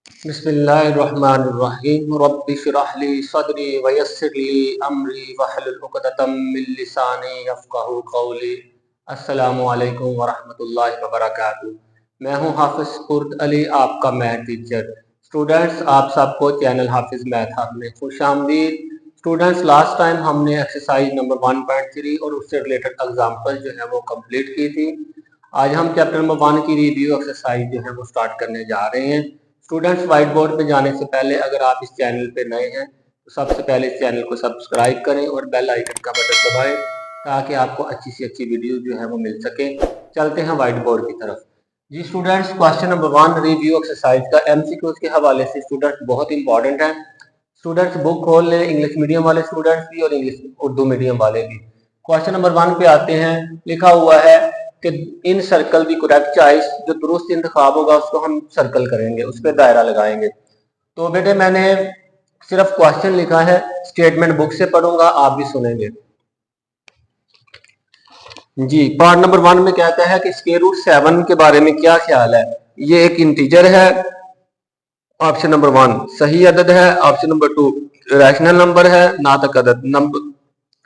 बिस्मिल्लाहिर्रहमानिर्रहीम रब्बि इश्रह ली सदरी वयस्सिर ली अमरी वहलुल उक़दतम मिन लिसानी यफ़क़हू क़ौली। अस्सलामु अलैकुम वरहमतुल्लाहि वबरकातुहू। मैं हूँ हाफ़िज़ कुर्द अली, आपका मैथ टीचर। स्टूडेंट्स, आप सबको चैनल हाफ़िज़ मैथ हब में खुशामदीद। स्टूडेंट्स, लास्ट टाइम हमने एक्सरसाइज नंबर 1.3 और उससे रिलेटेड एग्जाम्पल जो है वो कंप्लीट की थी। आज हम चैप्टर नंबर 1 की रिव्यू एक्सरसाइज जो है वो स्टार्ट करने जा रहे हैं। स्टूडेंट्स, व्हाइट बोर्ड पे जाने से पहले अगर आप इस चैनल पे नए हैं तो सबसे पहले इस चैनल को सब्सक्राइब करें और बेल आइकन का बटन दबाएं ताकि आपको अच्छी से अच्छी वीडियो जो है वो मिल सके। चलते हैं व्हाइट बोर्ड की तरफ। जी students, question number 1 review exercise का एमसीक्यूज के हवाले से स्टूडेंट्स बहुत इंपॉर्टेंट है। स्टूडेंट्स बुक खोल लें, इंग्लिश मीडियम वाले स्टूडेंट्स भी और इंग्लिश उर्दू मीडियम वाले भी। क्वेश्चन नंबर 1 पे आते हैं। लिखा हुआ है कि इन सर्कल दी करेक्ट चॉइस, जो दुरुस्त इंतखाब होगा उसको हम सर्कल करेंगे, उस पर दायरा लगाएंगे। तो बेटे मैंने सिर्फ क्वेश्चन लिखा है, स्टेटमेंट बुक से पढ़ूंगा, आप भी सुनेंगे। जी, पार्ट नंबर 1 में कहता है कि स्क्वायर रूट 7 के बारे में क्या ख्याल है। ये एक इंटीजर है, ऑप्शन नंबर 1 सही अदद है। ऑप्शन नंबर 2 रैशनल नंबर है, नातक अदद number.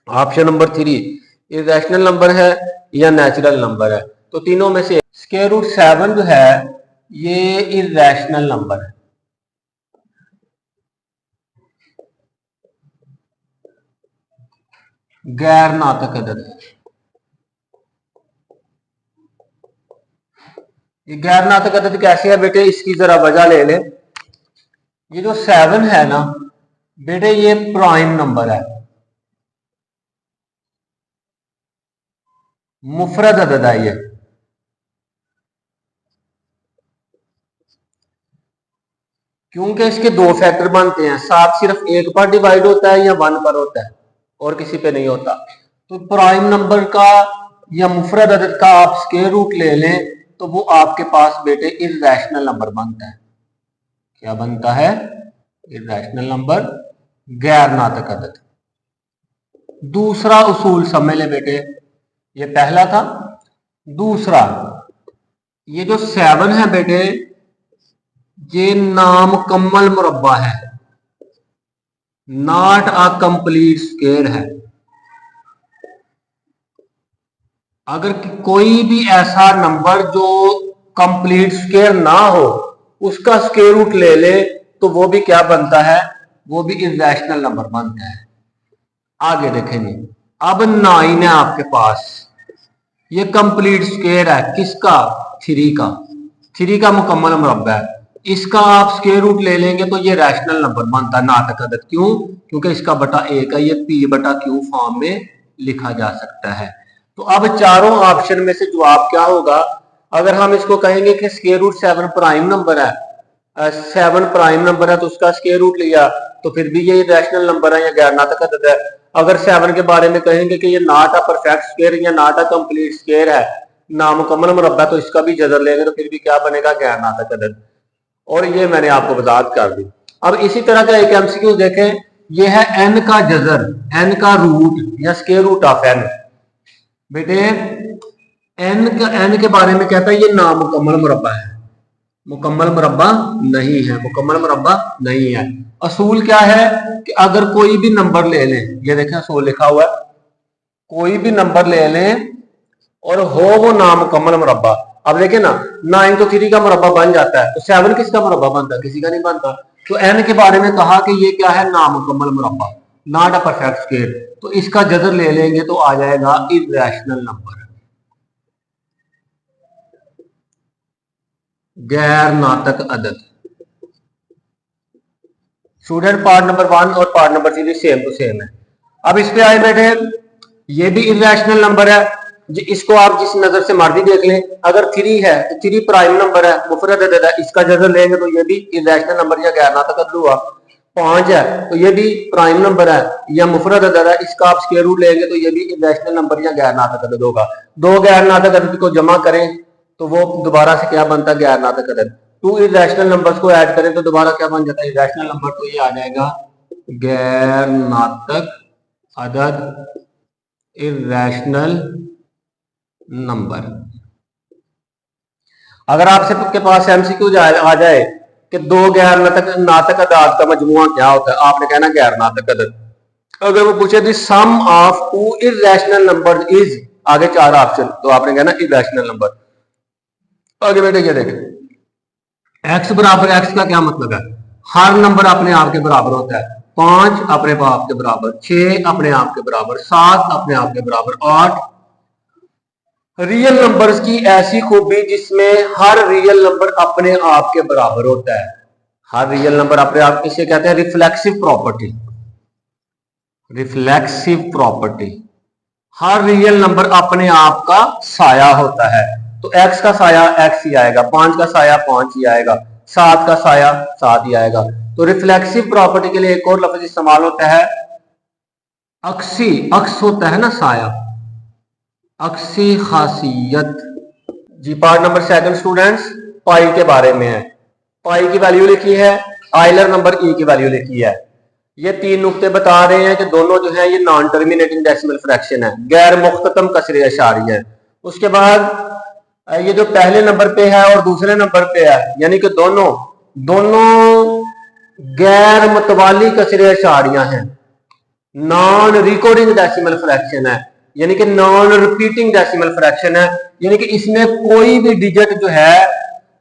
Option number 3 irrational number है या नेचुरल नंबर है। तो तीनों में से स्क्वायर रूट 7 जो है ये इरेशनल नंबर है। गैर नातक अदद है। ये गैर नातक अदद कैसे है बेटे, इसकी जरा वजह ले ले। ये जो 7 है ना बेटे, ये प्राइम नंबर है, मुफरद अदद है ये। क्योंकि इसके दो फैक्टर बनते हैं, 7 सिर्फ एक पर डिवाइड होता है या 1 पर होता है और किसी पे नहीं होता। तो प्राइम नंबर का या मुफरद अदद का आप स्क्वायर रूट ले लें तो वो आपके पास बेटे इर्रेशनल नंबर बनता है। क्या बनता है? इर्रेशनल नंबर, गैर नातक अदद। दूसरा उसूल समझ ले बेटे, ये पहला था। दूसरा, ये जो 7 है बेटे ये नामुकम्मल मुरब्बा है, नॉट अ कंप्लीट स्क्वायर है। अगर कोई भी ऐसा नंबर जो कंप्लीट स्क्वायर ना हो उसका स्क्वायर रूट ले ले तो वो भी क्या बनता है? वो भी इरेशनल नंबर बनता है। आगे देखेंगे। अब 9 है आपके पास, ये कंप्लीट स्क्वायर है किसका? 3 का। 3 का मुकम्मल मुरब्बा है। इसका आप स्क्वायर रूट ले लेंगे तो ये रैशनल नंबर बनता है, नातक अदद। क्यों? क्योंकि इसका बटा 1 है, ये पी बटा क्यू फॉर्म में लिखा जा सकता है। तो अब चारों ऑप्शन में से जवाब क्या होगा? अगर हम इसको कहेंगे कि स्क्वायर रूट 7 प्राइम नंबर है, 7 प्राइम नंबर है तो उसका स्क्वायर रूट लिया तो फिर भी ये रैशनल नंबर है या गैर नातक अदद है। अगर 7 के बारे में कहेंगे कि ये नॉट अ परफेक्ट स्क्वायर या नॉट अ कंप्लीट स्क्वायर है, नामुकम्मल मुरब्बा, तो इसका भी जजर लेंगे तो फिर भी क्या बनेगा? गैर नातक अदद। और ये मैंने आपको वजाहत कर दी। अब इसी तरह का एक एमसीक्यू देखें, ये है एन का जजर, एन का रूट या स्क्वायर रूट ऑफ एन। बेटे एन के बारे में कहता है ये नामुकम्मल मुरब्बा है, मुकम्मल मुरब्बा नहीं है, मुकम्मल मुरब्बा नहीं है। असूल क्या है कि अगर कोई भी नंबर ले लें, ये देखें असूल लिखा हुआ है, कोई भी नंबर ले लें और हो वो नामुकम्मल मुरब्बा। अब देखें ना, 9 तो 3 का मुरब्बा बन जाता है, तो 7 किसका मुरब्बा बनता है? किसी का नहीं बनता। तो एन के बारे में कहा कि ये क्या है? नामुकम्मल मुरब्बा, नॉट अ परफेक्ट स्क्वायर। तो इसका जजर ले लेंगे तो आ जाएगा इरेशनल नंबर, गैर नातक अदद। स्टूडेंट, पार्ट नंबर 1 और part number 3 same to same है। अब इस पे आए बैठे, ये भी इरेशनल नंबर है, इसको आप जिस नजर से मर्जी देख लें। अगर 3 है तो 3 प्राइम नंबर है, मुफरद अदद है, इसका जजर लेंगे तो ये भी इरेशनल नंबर या गैर नातक अदद हुआ। 5 है तो ये भी प्राइम नंबर है या मुफरद अदद है, इसका आप स्क्वायर रूट लेंगे तो ये भी इरेशनल नंबर या गैर नातक अदद होगा। दो गैर नातक अदद को जमा करें तो वो दोबारा से क्या बनता है? गैर नातक अदद। 2 इरेशनल नंबर्स को ऐड करें तो दोबारा क्या बन जाता है? Irrational number. तो ये आ जाएगा गैर नातक अदद, इरेशनल नंबर। अगर आपसे के पास एमसीक्यू आ जाए कि दो गैर नातक अदाद का मजमुआ क्या होता है, आपने कहना गैर नातक अदद। अगर वो पूछे the sum of two irrational number is, आगे चार ऑप्शन, तो आपने कहना इरेशनल नंबर। आगे बेटे ये देखें, एक्स बराबर एक्स का क्या मतलब है, हर नंबर अपने आप के बराबर होता है। 5 अपने आप के बराबर, 6 अपने आप के बराबर, 7 अपने आप के बराबर, 8 रियल नंबर्स की ऐसी खूबी जिसमें हर रियल नंबर अपने आप के बराबर होता है। हर रियल नंबर अपने आप, इसे कहते हैं रिफ्लेक्सिव प्रॉपर्टी। रिफ्लेक्सिव प्रॉपर्टी, हर रियल नंबर अपने आप का साया होता है। तो x का साया x ही आएगा, 5 का साया 5 ही आएगा, 7 का साया 7 ही आएगा। तो रिफ्लेक्सिव प्रॉपर्टी के लिए एक और लफ्ज इस्तेमाल होता है अक्सी। अक्स होता है ना साया, अक्सी खासियत। जी पार्ट नंबर 2 स्टूडेंट्स, पाई के बारे में है। पाई की वैल्यू लिखी है, आइलर नंबर ई की वैल्यू लिखी है। ये 3 नुक्ते बता रहे हैं कि दोनों जो है ये नॉन टर्मिनेटिंग डेसिमल फ्रैक्शन है, गैर मुख्ततम कसरे अशारी है। उसके बाद ये जो पहले नंबर पे है और दूसरे नंबर पे है, यानी कि दोनों गैर मुतवाली कसरे अशारियां हैं, नॉन रिकॉर्डिंग डेसिमल फ्रैक्शन है, यानी कि नॉन रिपीटिंग डेसिमल फ्रैक्शन है। यानी कि इसमें कोई भी डिजिट जो है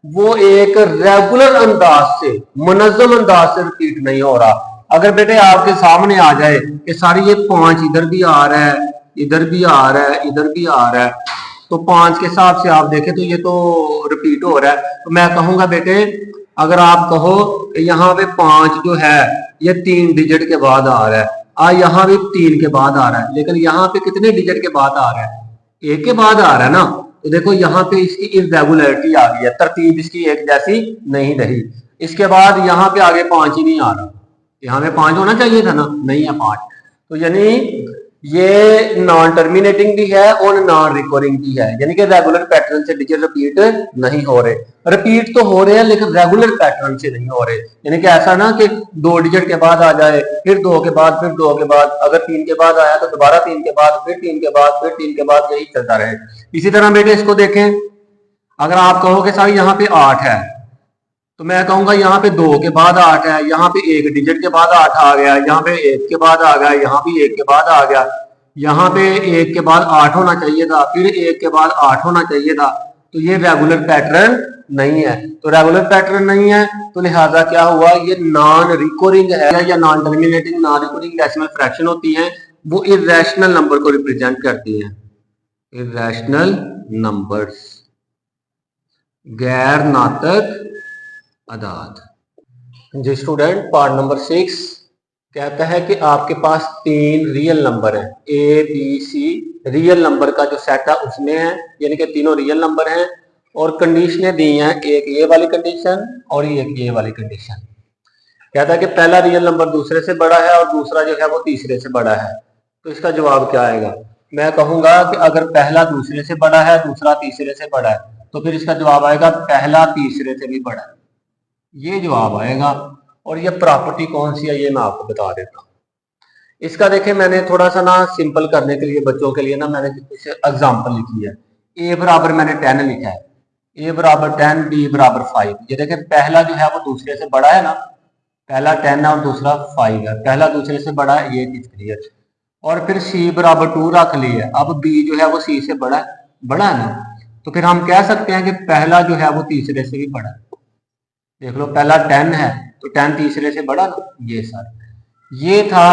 वो एक रेगुलर अंदाज से, मुनज़्ज़म अंदाज से रिपीट नहीं हो रहा। अगर बेटे आपके सामने आ जाए कि सारी ये 5 इधर भी आ रहा है, इधर भी आ रहा है, इधर भी आ रहा है, तो 5 के हिसाब से आप देखें तो ये तो रिपीट हो रहा है। तो मैं कहूंगा बेटे, अगर आप कहो यहाँ पे 5 जो है ये 3 डिजिट के बाद आ रहा है, यहाँ भी 3 के बाद आ रहा है, लेकिन यहाँ पे कितने डिजिट के बाद आ रहा है, 1 के बाद आ रहा है ना। तो देखो यहाँ पे इसकी इरेगुलरिटी आ गई है, तरतीब इसकी एक जैसी नहीं रही। इसके बाद यहाँ पे आगे 5 ही नहीं आ रहा, यहाँ पे 5 होना चाहिए था ना, नहीं है 5। तो यानी ये नॉन टर्मिनेटिंग भी है और नॉन रिकॉर्डिंग भी है, यानी कि रेगुलर पैटर्न से डिजिट रिपीट नहीं हो रहे। रिपीट तो हो रहे हैं लेकिन रेगुलर पैटर्न से नहीं हो रहे, यानी कि ऐसा ना कि 2 डिजिट के बाद आ जाए, फिर 2 के बाद, फिर 2 के बाद, अगर 3 के बाद आया तो दोबारा 3 के बाद, फिर 3 के बाद, फिर 3 के बाद, यही चलता रहे। इसी तरह बेटे इसको देखें, अगर आप कहो कि साहब यहाँ पे 8 है, तो मैं कहूंगा यहाँ पे 2 के बाद 8 है, यहाँ पे 1 डिजिट के बाद 8 आ गया, यहाँ पे 1 के बाद आ गया, यहाँ भी 1 के बाद आ गया, यहाँ पे 1 के बाद 8 होना चाहिए था, फिर 1 के बाद 8 होना चाहिए था। तो ये रेगुलर पैटर्न नहीं है। तो रेगुलर पैटर्न नहीं है तो लिहाजा क्या हुआ, ये नॉन रिकॉर्डिंग है या non terminating non recording decimal fraction होती है, वो इरेशनल नंबर को रिप्रेजेंट करती है। इरेशनल नंबर्स, गैर नातक अदाद। जी स्टूडेंट, पार्ट नंबर 6 कहता है कि आपके पास 3 रियल नंबर हैं, A B C. Real number का जो सेट है उसमें है, यानी कि तीनों रियल नंबर हैं, और कंडीशनें दी हैं, एक ये वाली कंडीशन और एक ये वाली कंडीशन। कहता है कि पहला रियल नंबर दूसरे से बड़ा है और दूसरा जो है वो तीसरे से बड़ा है। तो इसका जवाब क्या आएगा, मैं कहूंगा कि अगर पहला दूसरे से बड़ा है, दूसरा तीसरे से बड़ा है, तो फिर इसका जवाब आएगा पहला तीसरे से भी बड़ा है, ये जवाब आएगा। और ये प्रॉपर्टी कौन सी है ये मैं आपको बता देता हूँ। इसका देखें, मैंने थोड़ा सा ना सिंपल करने के लिए बच्चों के लिए ना मैंने कुछ एग्जांपल लिखी है। ए बराबर मैंने 10 लिखा है, ए बराबर 10, बी बराबर 5। ये देखें, पहला जो है वो दूसरे से बड़ा है ना, पहला 10 है और दूसरा 5 है, पहला दूसरे से बड़ा है, ये चीज क्लियर। और फिर सी बराबर 2 रख ली है, अब बी जो है वो सी से बड़ा है ना, तो फिर हम कह सकते हैं कि पहला जो है वो तीसरे से भी बड़ा है। देख लो, पहला 10 है तो 10 तीसरे से बड़ा ना, ये सर ये था।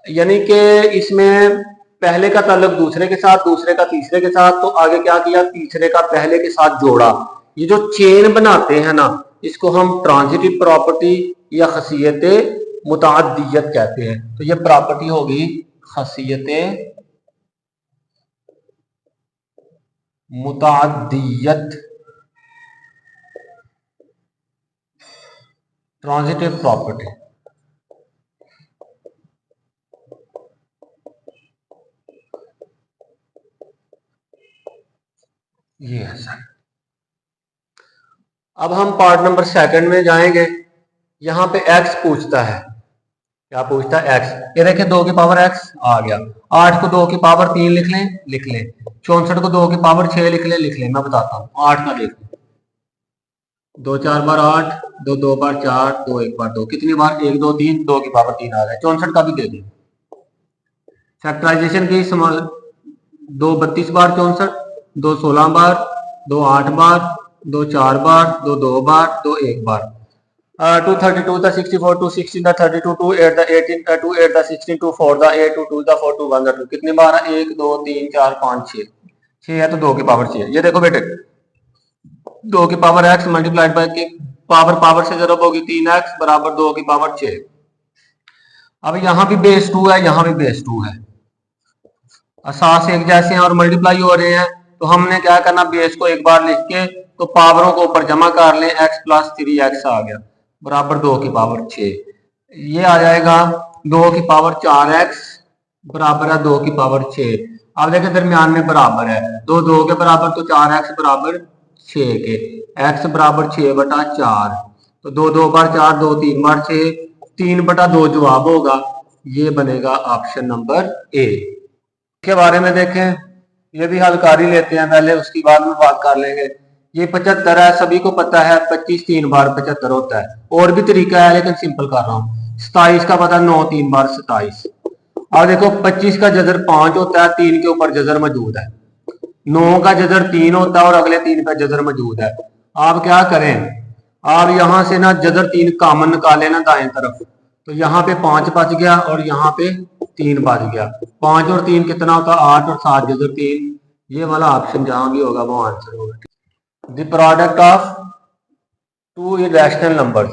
यानी कि इसमें पहले का ताल्लुक दूसरे के साथ, दूसरे का तीसरे के साथ, तो आगे क्या किया, तीसरे का पहले के साथ जोड़ा। ये जो चेन बनाते हैं ना, इसको हम ट्रांजिटिव प्रॉपर्टी या खसियत मुताद्दियत कहते हैं। तो ये प्रॉपर्टी होगी खसियत मुताद्दियत, ट्रांजिटिव प्रॉपर्टी। ये है सर। अब हम पार्ट नंबर 2 में जाएंगे। यहां पे x पूछता है, क्या पूछता है, x। ये देखिए 2 की पावर x आ गया, 8 को 2 की पावर 3 लिख लें, 64 को 2 की पावर 6 लिख लें। मैं बताता हूं, 8 का देख लें, 2 4 बार 8, 2 2 बार 4, 2 1 बार 2, कितनी बार 1 2 3, 2 की पावर 3 आ गया। 64 का भी दे दी। फैक्टराइजेशन की 2 32 बार 64, 2 16 बार, 2 8 बार, 2 4 बार, 2 2 बार, 2 1 बार। 2 32 the 64, 2 16 the 32, 2 8 the 18, 2 8 the 16, 2 4 the 8, 2 2 the 4, 2 1 the 2, कितनी बार है? 1 2 3 4 5 6, 6 है तो 2 की पावर 6। ये देखो बेटे, 2 की पावर x मल्टीप्लाइड बाय की पावर से जरूर होगी 3x बराबर 2 की पावर 6। अब यहाँ भी बेस 2 है, यहाँ भी बेस 2 है, असास एक जैसे हैं और मल्टीप्लाई हो रहे हैं, तो हमने क्या करना, बेस को एक बार लिख के तो पावरों को ऊपर जमा कर लें। x प्लस 3x आ गया बराबर 2 की पावर 6। ये आ जाएगा 2 की पावर 4x बराबर है 2 की पावर 6। अब देखें दरमियान में बराबर है, 2 2 के बराबर तो 4x बराबर 6 के, x बराबर 6 बटा 4, तो 2 2 बार 4, 2 3 बार 6, 3 बटा 2 जवाब होगा। ये बनेगा ऑप्शन नंबर ए। के बारे में देखें, ये भी हल कर ही लेते हैं पहले, उसकी बाद में बात कर लेंगे। ये 75 है, सभी को पता है 25 3 बार 75 होता है। और भी तरीका है लेकिन सिंपल कर रहा हूँ। 27 का पता 9 3 बार 27। अब देखो 25 का जजर 5 होता है, 3 के ऊपर जजर मौजूद है। 9 का जजर 3 होता है और अगले 3 का जजर मौजूद है। आप क्या करें, आप यहां से ना जजर 3 कॉमन निकाले ना दाएं तरफ, तो यहाँ पे 5 बच गया और यहाँ पे 3 बच गया। 5 और 3 कितना होता है? 8 और 7 जजर 3। ये वाला ऑप्शन जहां भी होगा वो आंसर होगा। The product of 2 irrational numbers,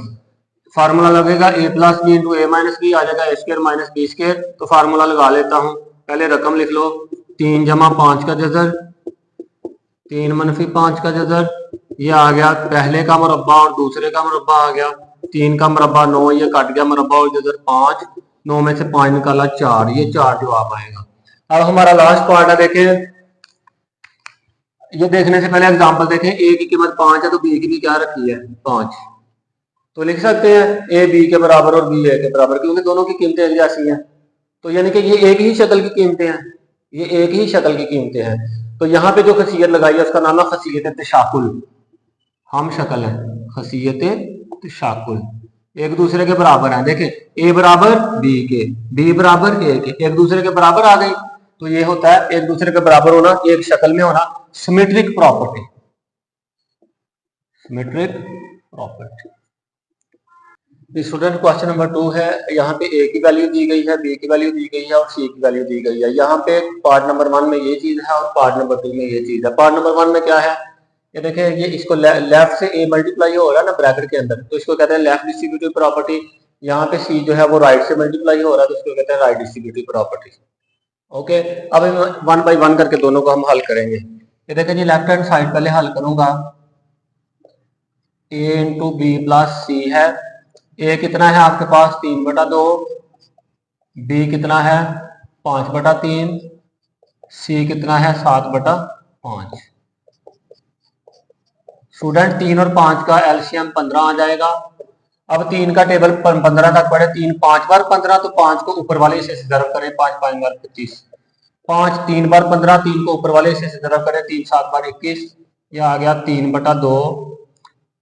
formula लगेगा a plus B into A minus B, आ जाएगा A square minus B square. तो फार्मूला लगा लेता हूं, पहले रकम लिख लो, 3 जमा 5 का जजर, 3 मनफी 5 का जजर, ये आ गया पहले का मुरब्बा और दूसरे का मुरब्बा आ गया। 3 का मुरब्बा 9, ये कट गया मुरब्बा और जजर 5, 9 में से 5 निकाला 4, ये 4 जवाब आएगा। अब हमारा लास्ट पार्ट है, देखें, ये देखने से पहले एग्जांपल देखें। ए की कीमत 5 है तो बी की भी क्या रखी है? 5। तो लिख सकते हैं ए बी के बराबर और बी ए के बराबर, क्योंकि दोनों की कीमतें एक जैसी हैं। तो यानी कि ये एक ही शक्ल की कीमतें हैं, ये एक ही शक्ल की कीमतें हैं। तो यहाँ पे जो खसीयत लगाई है उसका नाम है खसीयत तशाकुल। हम शक्ल है खसीयत तशाकुल, एक दूसरे के बराबर है। देखें, ए बराबर बी के, बी बराबर ए के, एक दूसरे के बराबर आ गई। तो ये होता है एक दूसरे के बराबर होना, एक शक्ल में होना, symmetric property. Symmetric property. Student question number 2 है, यहाँ पे ए की वैल्यू दी गई है, बी की वैल्यू दी गई है और सी की वैल्यू दी गई है। यहाँ पे पार्ट नंबर 1 में ये चीज है और पार्ट नंबर 2 में ये चीज है। पार्ट नंबर 1 में क्या है, ये देखिए, ये इसको लेफ्ट से ए मल्टीप्लाई हो रहा है ना ब्रैकेट के अंदर, तो इसको कहते हैं लेफ्ट डिस्ट्रीब्यूटिव प्रॉपर्टी। यहाँ पे सी जो है वो राइट से मल्टीप्लाई हो रहा है, तो इसको कहते हैं राइट डिस्ट्रीब्यूटिव प्रॉपर्टी। ओके, अब 1 बाई 1 करके दोनों को हम हल करेंगे। ये देखिए जी, लेफ्ट हैंड साइड पहले हल करूंगा, ए इंटू बी प्लस सी है। ए कितना है आपके पास? 3 बटा 2, बी कितना है? 5 बटा 3, सी कितना है? 7 बटा 5। स्टूडेंट 3 और 5 का एलसीएम 15 आ जाएगा। अब 3 का टेबल 15 तक पढ़े, 3 5 बार 15, तो 5 को ऊपर वाले हिस्से से ज़रब करें, 5 5 बार 25, 5 3 बार 15, 3 को ऊपर वाले हिस्से से ज़रब करें, 3 7 बार 21, यह आ गया 3 बटा 2।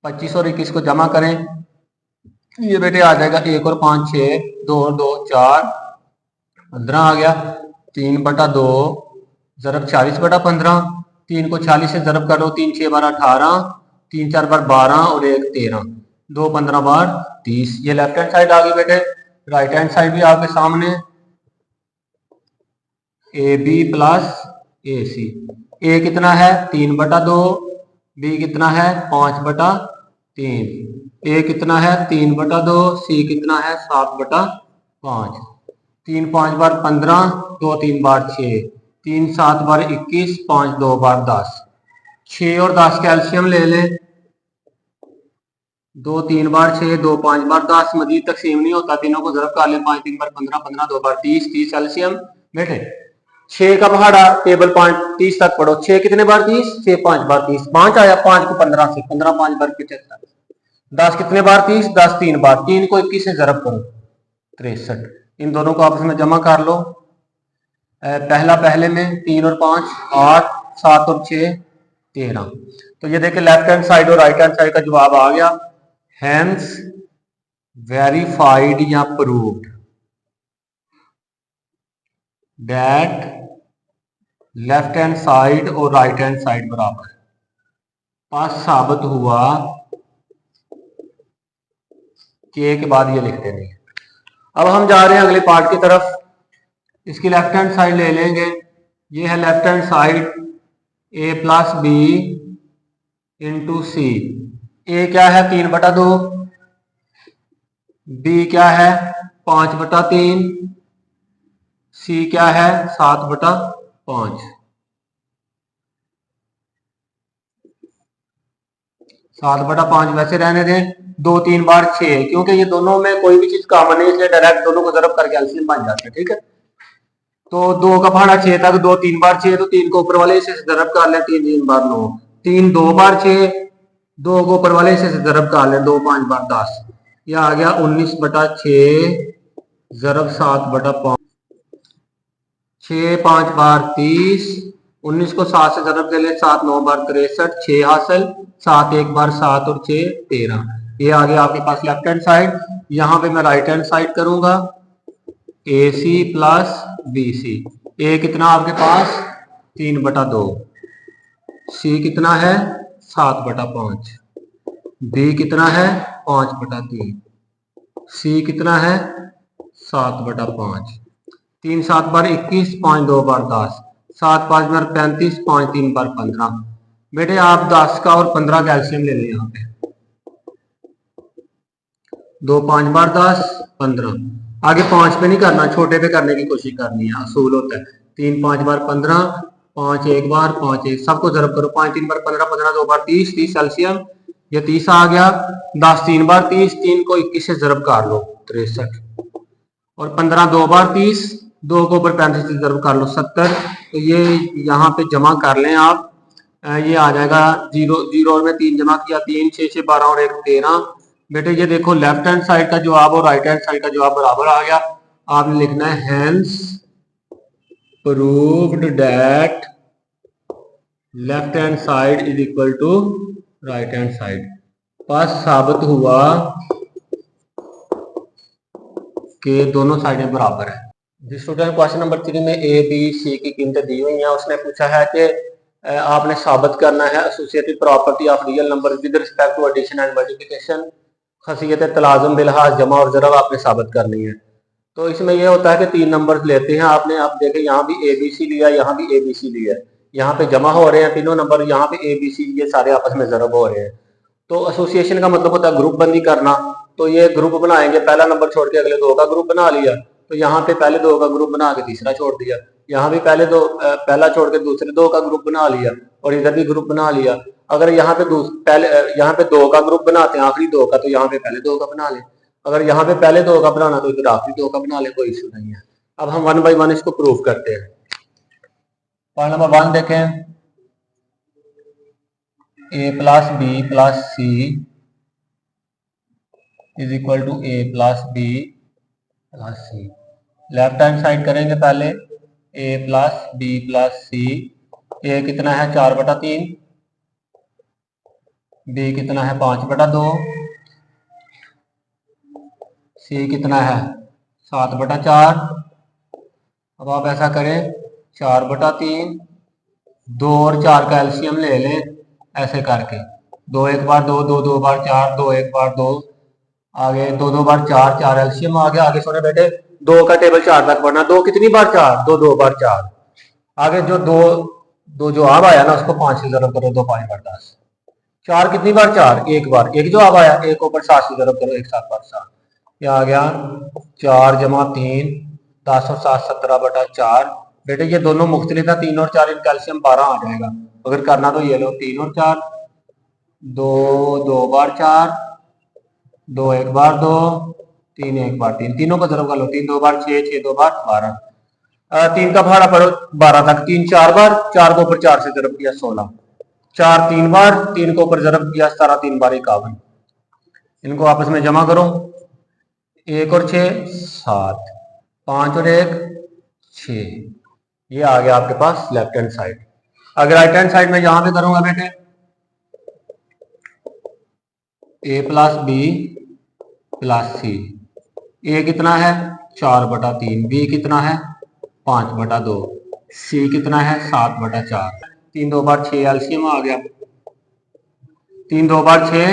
25 और 21 को जमा करें, ये बेटे आ जाएगा 1 और 5 6, 2 और 2 4, 15 आ गया। 3 बटा 2 ज़रब 40 बटा 15, 3 को 40 से ज़रब करो, 3 6 बार 18, 3 4 बार 12 और 1 13, 2 15 बार 30। ये लेफ्ट हैंड साइड आ गई बेटे। राइट हैंड साइड भी आपके सामने, A B plus A C. A कितना है? 3 बटा 2, बी कितना है? 5 बटा 3, ए कितना है? 3 बटा 2, सी कितना है? 7 बटा 5। 3 5 बार 15, 2 3 बार 6, 3 7 बार 21, 5 2 बार 10। 6 और 10 का एलसीएम ले लें, 2 3 बार 6, 2 5 बार 10, मजीद तकसीम नहीं होता, तीनों को ज़रब कर लें, 5 3 बार 15, 15 2 बार 30, 30 एलसीएम बेटे। 6 का पहाड़ा टेबल 5 30 तक पढ़ो, 6 कितने बार 30, 6 5 बार 30, 5 आया, 5 को 15 से, 15 5 बार 75, 10 कितने बार 30, 10 3 बार, 3 को 21 से ज़रब करो, 63। इन दोनों को आपस में जमा कर लो, पहला पहले में 3 और 5 8, 7 और 6 13। तो ये देखिए लेफ्ट हैंड साइड और राइट हैंड साइड का जवाब आ गया। हैंस वेरीफाइड या proved that left hand side और राइट हैंड साइड बराबर। पास साबित हुआ के बाद ये लिखते नहीं। अब हम जा रहे हैं अगले पार्ट की तरफ। इसकी लेफ्ट हैंड साइड ले लेंगे। ये है left hand side a plus B into C. A क्या है 3/2, बी क्या है 5/3, सी क्या है 7/5। 7/5 वैसे रहने दें। 2 3 बार 6, क्योंकि ये दोनों में कोई भी चीज कॉमन नहीं, इसलिए डायरेक्ट दोनों को जरब करके एलसीएम बन जाते हैं। ठीक है, तो 2 का पहाड़ा 6 तक, 2 3 बार 6, तो 3 को ऊपर वाले हिस्से से जरब कर लें, 3 3 बार 9, 3 2 बार 6, 2 को ऊपर वाले हिस्से से जरब कर लें, 2 5 बार 10। यह आ गया 19/6 जरब 7/5। 6 5 बार 30, 19 को 7 से जरब के लिए 7 9 बार 63, 6 हासिल, 7 1 बार 7 और 6 13। ये आ गया आपके पास लेफ्ट हैंड साइड। यहाँ पे मैं राइट हैंड साइड करूंगा, ए C plus B C. A कितना आपके पास 3/2, सी कितना है 7/5, बी कितना है 5/3, सी कितना है 7/5। 3 7 बार 21, 5 2 बार 10, 7 5 बार 35, 5 3 बार 15। बेटे आप 10 का और 15 का एलसीएम ले लें। यहाँ पे 2 5 बार 10 15। आगे 5 पे नहीं करना, छोटे पे करने की कोशिश करनी है, असूल होता है। 3 5 बार 15, 5 1 बार 5 1, सबको जरब करो। 5 3 बार 15, 15 2 बार 30, 30 एलसीएम, ये 30 आ गया। 10 3 बार 30, 3 को 21 से जरब कर लो 63, और 15 2 बार 30, 2 को ऊपर 35 से जरब कर लो 70। तो ये यहाँ पे जमा कर लें आप, ये आ जाएगा 0 0 में 3 जमा किया, 3 6 6 12 और 1 13। बेटे ये देखो लेफ्ट हैंड साइड का जवाब और राइट हैंड साइड का जवाब बराबर आ गया। आपने लिखना है hence proved that left hand side is equal to right hand side. पास साबित हुआ कि दोनों साइडें बराबर है। जिस स्टूडेंट क्वेश्चन नंबर 3 में ए बी सी की कीमतें दी हुई हैं, उसने पूछा है कि आपने साबित करना है associated property of real number with respect to addition and multiplication. खसियत तलाजुम बिलहाज जमा और जरब आपने साबित करनी है। तो इसमें यह होता है कि 3 नंबर लेते हैं आपने। अब देखें यहाँ भी ए बी सी लिया, यहाँ भी ए बी सी लिया, यहाँ पे जमा हो रहे हैं तीनों नंबर, यहाँ पे ए बी सी ये सारे आपस में जरब हो रहे हैं। तो एसोसिएशन का मतलब होता है ग्रुप बंदी करना। तो ये ग्रुप बनाएंगे, पहला नंबर छोड़ के अगले 2 का ग्रुप बना लिया, तो यहाँ पे पहले 2 का ग्रुप बना के तीसरा छोड़ दिया, यहाँ भी पहला छोड़ के दूसरे 2 का ग्रुप बना लिया, और इधर भी ग्रुप बना लिया। अगर यहाँ पे यहाँ पे 2 का ग्रुप बनाते हैं आखिरी 2 का, तो यहाँ पे पहले 2 का बना ले। अगर यहाँ पे पहले 2 का बनाना तो इधर आखिरी 2 का बना ले, कोई इशू नहीं है। अब हम 1 बाई 1 इसको प्रूव करते हैं। पॉइंट नंबर 1 देखें, A plus B plus C is equal to A plus B plus C. Left hand side करेंगे पहले, A plus B plus C. A कितना है 4/3, बी कितना है 5/2, सी कितना है 7/4। अब आप ऐसा करें 4/3, 2 और 4 का एलसीएम ले लें ऐसे करके, 2 1 बार 2, 2 2 बार 4, 2 1 बार 2, आगे 2 2 बार 4, 4 एलसीएम आ गया। आगे सुने बेटे 2 का टेबल 4 तक पढ़ना, 2 कितनी बार 4, 2 2 बार 4। आगे जो 2 जो अब आया ना उसको 5 से जरब करो, 2 5 बार 10। 4 कितनी बार 4, 1 बार, 1 जो अब आया 1 ऊपर 7 से जरब करो, 1 7 बार 7। यह आ गया 4 जमा 3 10 और 7 17/4। बेटे ये दोनों मुख्तलिफ है, 3 और 4 इनका एलसीएम 12 आ जाएगा। अगर करना तो ये लो 3 और 4, 2 2 बार 4, 2 1 बार 2, 3 1 बार 3, तीनों को जरब कर लो, 3 2 बार 6, 6 2 बार 12। 3 का भाड़ा पढ़ो 12 तक, 3 4 बार, 4 को ऊपर 4 से जरब किया 16, 4 3 बार, 3 को ऊपर जरब किया 17, 3 बार 51। इनको आपस में जमा करो, 1 और 6 7, 5 और 1 6। ये आ गया आपके पास लेफ्ट हैंड साइड। अगर राइट हैंड साइड में यहां पे करूंगा बेटे a plus B plus C, A कितना है 4/3, बी कितना है 5/2, सी कितना है 7/4, 3 2 बार 6 एलसीएम आ गया, 3 2 बार 6,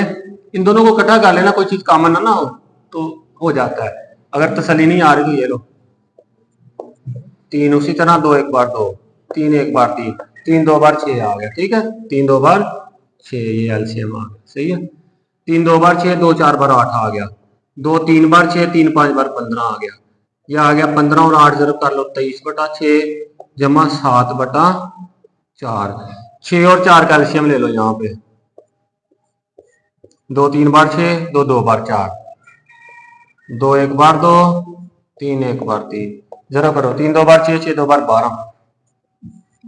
इन दोनों को इकट्ठा कर लेना, कोई चीज कॉमन ना हो तो हो जाता है। अगर तसल्ली नहीं आ रही तो ये लो 3, उसी तरह 2 1 बार 2, 3 1 बार 3, 3 2 बार 6 आ गया, ठीक है 3 2 बार 6, ये एलसीएम आ गया, सही है। 3 2 बार 6, 2 4 बार 8 आ गया, 2 3 बार 6, 3 5 बार 15 आ गया, यह आ गया 15 और 8 जरूर कर लो 23/6 जमा 7/4, 6 और 4 का एलसीएम ले लो यहाँ पे, 2 3 बार 6, 2 2 बार 4, 2 1 बार 2, 3 1 बार 3, जरा करो 3 2 बार 6, 6 2 बार 12,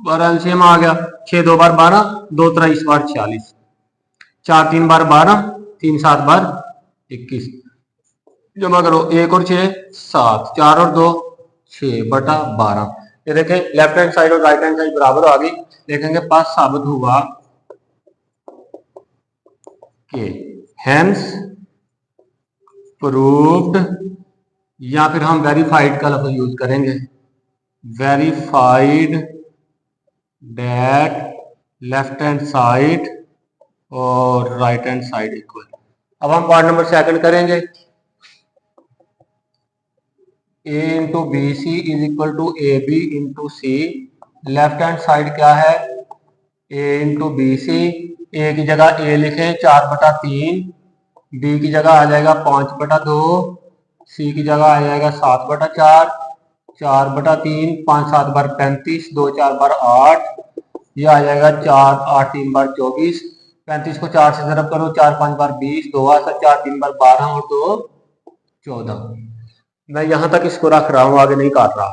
12 एलसीएम आ गया, 6 2 बार 12, 2 23 बार 46, 4 3 बार 12, 3 7 बार 21, जमा करो 1 और 6 7, 4 और 2 6/12। ये देखें लेफ्ट हैंड साइड और राइट हैंड साइड बराबर आ गई, देखेंगे पास साबित हुआ कि हेंस प्रूव्ड, या फिर हम वेरीफाइड का लफ्ज यूज करेंगे, verified that left hand side और राइट हैंड साइड इक्वल। अब हम पार्ट नंबर 2 करेंगे, a into B C is equal to A B into C, left hand side क्या है a into B C, A की जगह a लिखे 4/3, b की जगह आ जाएगा 5/2, c की जगह आ जाएगा 7/4, 4/3, 5 7 बार 35, 2 4 बार 8, ये आ जाएगा 4 8 3 बार 24, 35 को 4 से ज़रब करो, 4 5 बार 20, 2 4 3 बार 12 और 2 14। मैं यहां तक इसको रख रहा हूं, आगे नहीं काट रहा,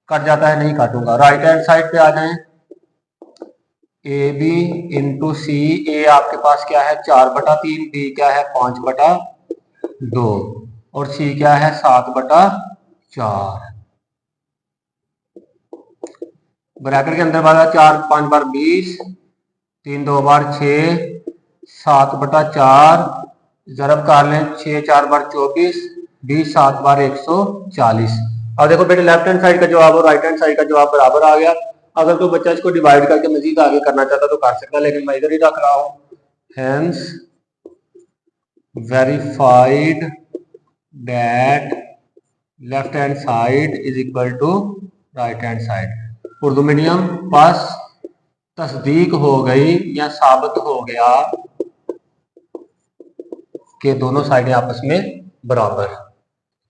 कट जाता है नहीं काटूंगा। राइट हैंड साइड पे आ जाएं, ए बी इंटू सी, ए आपके पास क्या है 4/3, बी क्या है 5/2 और सी क्या है 7/4। ब्रैकेट के अंदर वाला 4 5 बार 20, 3 2 बार 6, 7/4, जरब कर लें 6 4 बार 24, 20 7 बार 140। अब देखो बेटे लेफ्ट हैंड साइड का जवाब और राइट हैंड साइड का जवाब बराबर आ गया। अगर कोई बच्चा इसको डिवाइड करके मजीद आगे करना चाहता तो कर सकता, लेकिन मैं इधर ही रख रहा हूं। Hence verified that left hand side is equal to right hand side. Urdu medium पास तस्दीक हो गई या साबित हो गया कि दोनों साइडें आपस में बराबर।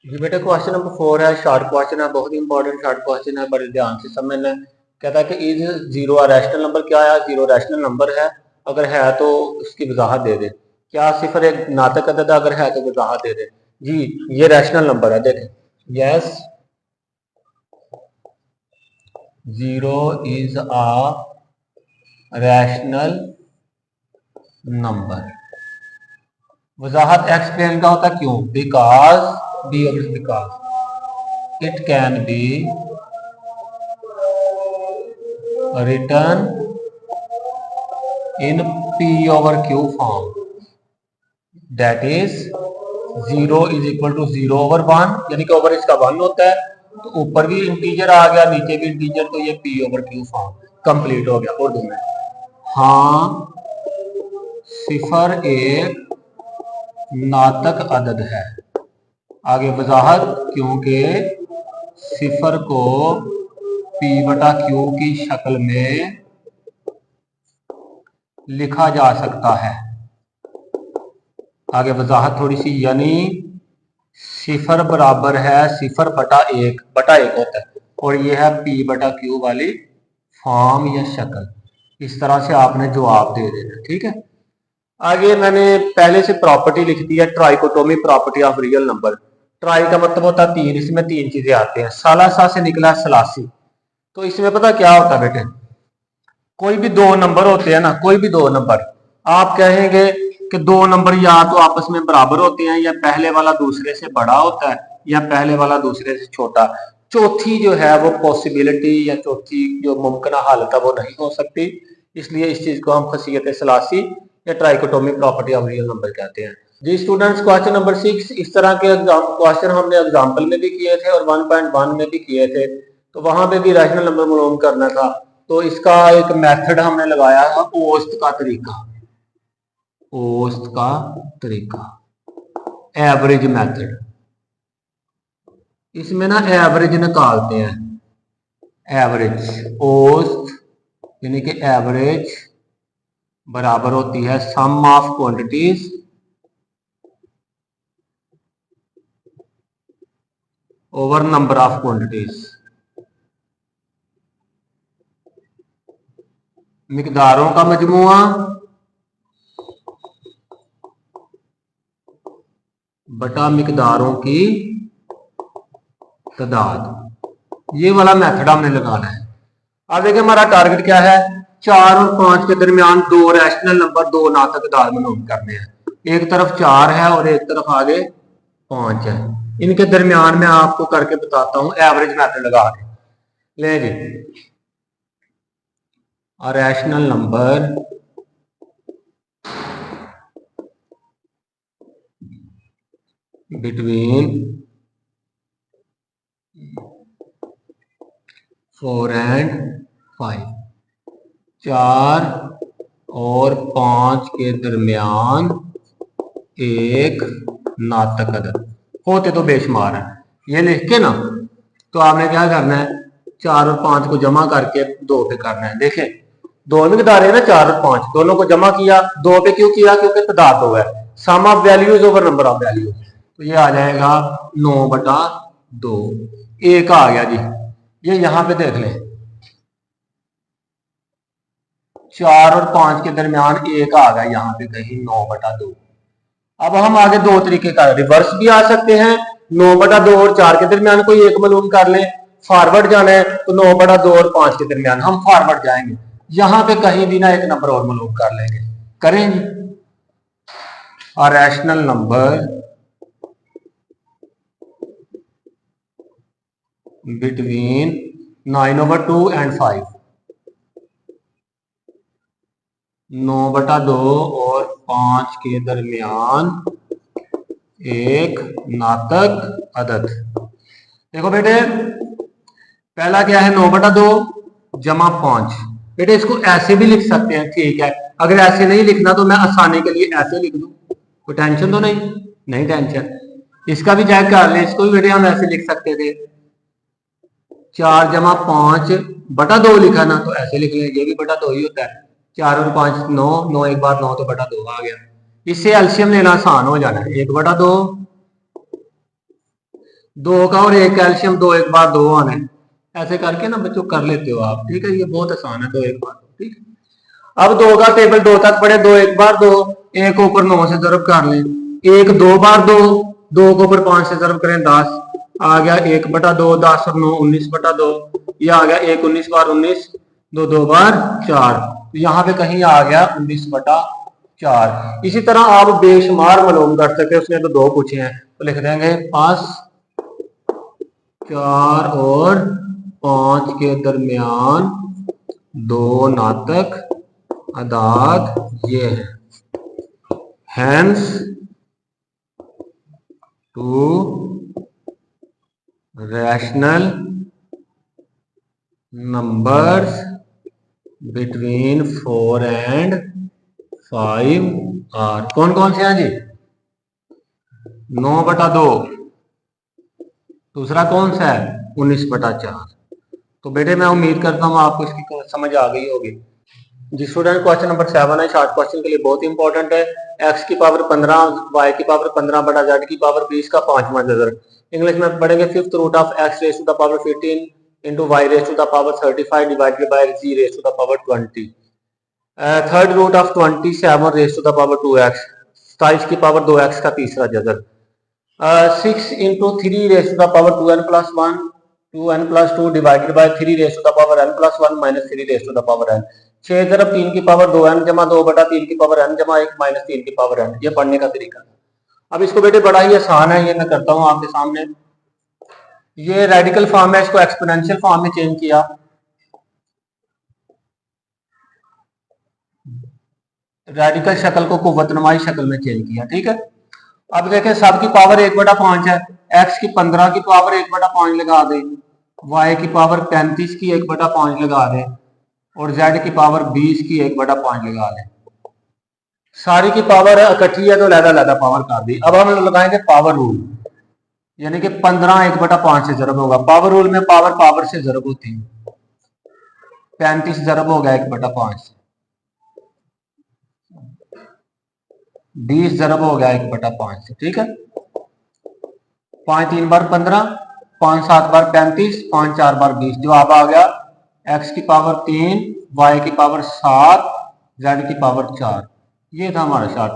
जी बेटा क्वेश्चन नंबर 4 है, शॉर्ट क्वेश्चन है, बहुत ही इंपॉर्टेंट शॉर्ट क्वेश्चन है, बड़े ध्यान से समझना। कहता है कि इज 0 रैशनल नंबर, क्या है 0 रैशनल नंबर है, अगर है तो उसकी वजाहत दे दे। क्या 0 एक नातक अदद है, अगर है तो वजाहत दे दे। जी ये रैशनल नंबर है, देखें yes 0 is a rational number. Wajahat explain का होता क्यों, because it can be written in p over q form, that is 0 is equal to 0 over 1, यानी कि ओवर इसका 1 होता है, तो ऊपर भी इंटीजर आ गया नीचे भी इंटीजर, तो ये p over q form complete हो गया उर्दू में। हाँ 0 एक नातक अदद है, आगे वजाहत क्योंकि 0 को p/q की शक्ल में लिखा जा सकता है। आगे वजाहत थोड़ी सी, यानी 0 बराबर है 0/1 होता है, और ये है p/q वाली फॉर्म या शक्ल। इस तरह से आपने जवाब दे देना, ठीक है। आगे मैंने पहले से प्रॉपर्टी लिख दी है, trichotomy property of real number. Try का मतलब होता है 3, इसमें 3 चीजें आती हैं। सालासा से निकला सलासी, तो इसमें पता क्या होता है बेटे, कोई भी 2 नंबर होते हैं ना, कोई भी 2 नंबर, आप कहेंगे कि 2 नंबर या तो आपस में बराबर होते हैं, या पहले वाला दूसरे से बड़ा होता है, या पहले वाला दूसरे से छोटा। चौथी जो है वो पॉसिबिलिटी या चौथी जो मुमकिन हालत है वो नहीं हो सकती। इसलिए इस चीज को हम खसियत सलासी या trichotomy property of real number कहते हैं। जी स्टूडेंट्स, क्वेश्चन नंबर 6, इस तरह के क्वेश्चन हमने एग्जाम्पल में भी किए थे और 1.1 में भी किए थे, तो वहां पे भी रैशनल नंबर मालूम करना था। तो इसका एक मेथड हमने लगाया है, औसत का तरीका, औसत का तरीका, एवरेज मेथड। इसमें ना एवरेज निकालते हैं, एवरेज, औसत यानी कि एवरेज बराबर होती है sum of quantities over number of quantities. मिकदारों का मजमुआ बटा मिकदारों की तादाद, ये वाला मेथड हमने लगाना है। अब देखिए हमारा टारगेट क्या है, 4 और 5 के दरमियान दो रैशनल नंबर, दो नातकदार मालूम करने हैं। एक तरफ 4 है और एक तरफ आगे 5 है। इनके दरमियान में आपको करके बताता हूं एवरेज मेथड लगा के। ले जी, रैशनल नंबर बिटवीन 4 and 5, 4 और 5 के दरमियान एक नातक अदद, होते तो बेशुमार है। ये लिख के ना, तो आपने क्या करना है, 4 और 5 को जमा करके 2 पे करना है। देखें, दो मिकदार है ना, 4 और 5, दोनों को जमा किया, 2 पे क्यों किया, क्योंकि तादाद 2 है, sum of values over number of values. तो ये आ जाएगा 9/2, एक आ गया जी। ये यहां पे देख लें, 4 और 5 के दरमियान एक आ गया यहां पे कहीं 9/2। अब हम आगे दो तरीके का रिवर्स भी आ सकते हैं, 9/2 और 4 के दरमियान कोई एक मालूम कर ले। फॉरवर्ड जाना है तो 9/2 और 5 के दरमियान हम फॉरवर्ड जाएंगे, यहां पे कहीं भी ना एक नंबर और मालूम कर लेंगे। करेंगे रैशनल नंबर बिटवीन 9/2 and 5, 9/2 और 5 के दरमियान एक नातक अदद। देखो बेटे, पहला क्या है, 9/2 जमा 5। बेटे इसको ऐसे भी लिख सकते हैं, ठीक है। अगर ऐसे नहीं लिखना तो मैं आसानी के लिए ऐसे लिख दूं, कोई टेंशन तो नहीं, नहीं टेंशन। इसका भी चेक कर ले, इसको भी बेटे हम ऐसे लिख सकते थे, 4 जमा 5/2 लिखा ना, तो ऐसे लिख लें, ये भी बटा 2 ही होता है। 4 और 5 9, 9 एक बार 9 तो बटा 2 आ गया। इससे एलसीएम लेना आसान हो जाना है, 1/2, 2 का और 1 का एलसीएम 2 एक बार 2 आना है। ऐसे करके ना बच्चों कर लेते हो आप, ठीक है, ये बहुत आसान है, 2 एक बार 2, ठीक है। अब 2 का टेबल 2 तक पढ़े, 2 एक बार 2, 1 ऊपर 9 से ज़रब कर लें, 1 2 बार 2, 2 को ऊपर 5 से ज़रब करें 10 आ गया, 1/2, 10 और 9 19/2, ये आ गया 1 19 बार 19, 2 2 बार 4, तो यहाँ पे कहीं आ गया 19/4। इसी तरह आप बेशुमार मालूम कर सकते हैं, उसने तो 2 पूछे हैं, तो लिख देंगे 5, 4 और 5 के दरमियान 2 नातक अदाद ये है, hence 2 rational numbers between 4 and 5 are. कौन कौन से हैं जी, 9/2, दूसरा कौन सा है 19/4। तो बेटे मैं उम्मीद करता हूँ आपको इसकी समझ आ गई होगी। जी स्टूडेंट, क्वेश्चन नंबर 7 है, शॉर्ट क्वेश्चन के लिए बहुत इंपॉर्टेंट है। x की पावर 15, y की पावर 15/z की पावर 20 का 5वां जज़र। इंग्लिश में पढ़ेंगे, 5th root of x raise to the power 15 into y raise to the power 35 divided by z raise to the power 20। 3rd root of 27 raise to the power 2x, 27 की power 2x का तीसरा जज़र। 6 into 3 raise to the power 2n+1, 2n+2 divided by 3 raise to the power n+1 minus 3 raise to the power n। 6 तरफ 3 की power 2n जमा 2/3 की power n जमा 1 minus 3 की पावर n, ये पढ़ने का तरीका। अब इसको बेटे बड़ा ही आसान है, ये मैं करता हूं आपके सामने। ये रेडिकल फॉर्म है, इसको एक्सपोनेंशियल फॉर्म में चेंज किया। रेडिकल शक्ल को कुव्वतनुमाई शक्ल में चेंज किया। ठीक है, अब देखें सब की पावर 1/5 है, एक्स की 15 की पावर 1/5 लगा दे, वाई की पावर 35 की 1/5 लगा दे और जेड की पावर 20 की 1/5 लगा दे। सारी की पावर इकट्ठी है तो लहदा पावर कर दी। अब हम लगाएंगे पावर रूल, यानी कि 15 1/5 से जरब होगा। पावर रूल में पावर पावर से जरब होती है, 35 जरब होगा 1/5 से, 20 जरब हो गया 1/5 से। ठीक है, 5 3 बार 15, 5 7 बार 35, 5 4 बार 20। जवाब आ गया x की पावर 3, y की पावर 7, z की पावर 4। ये था हमारा शॉर्ट।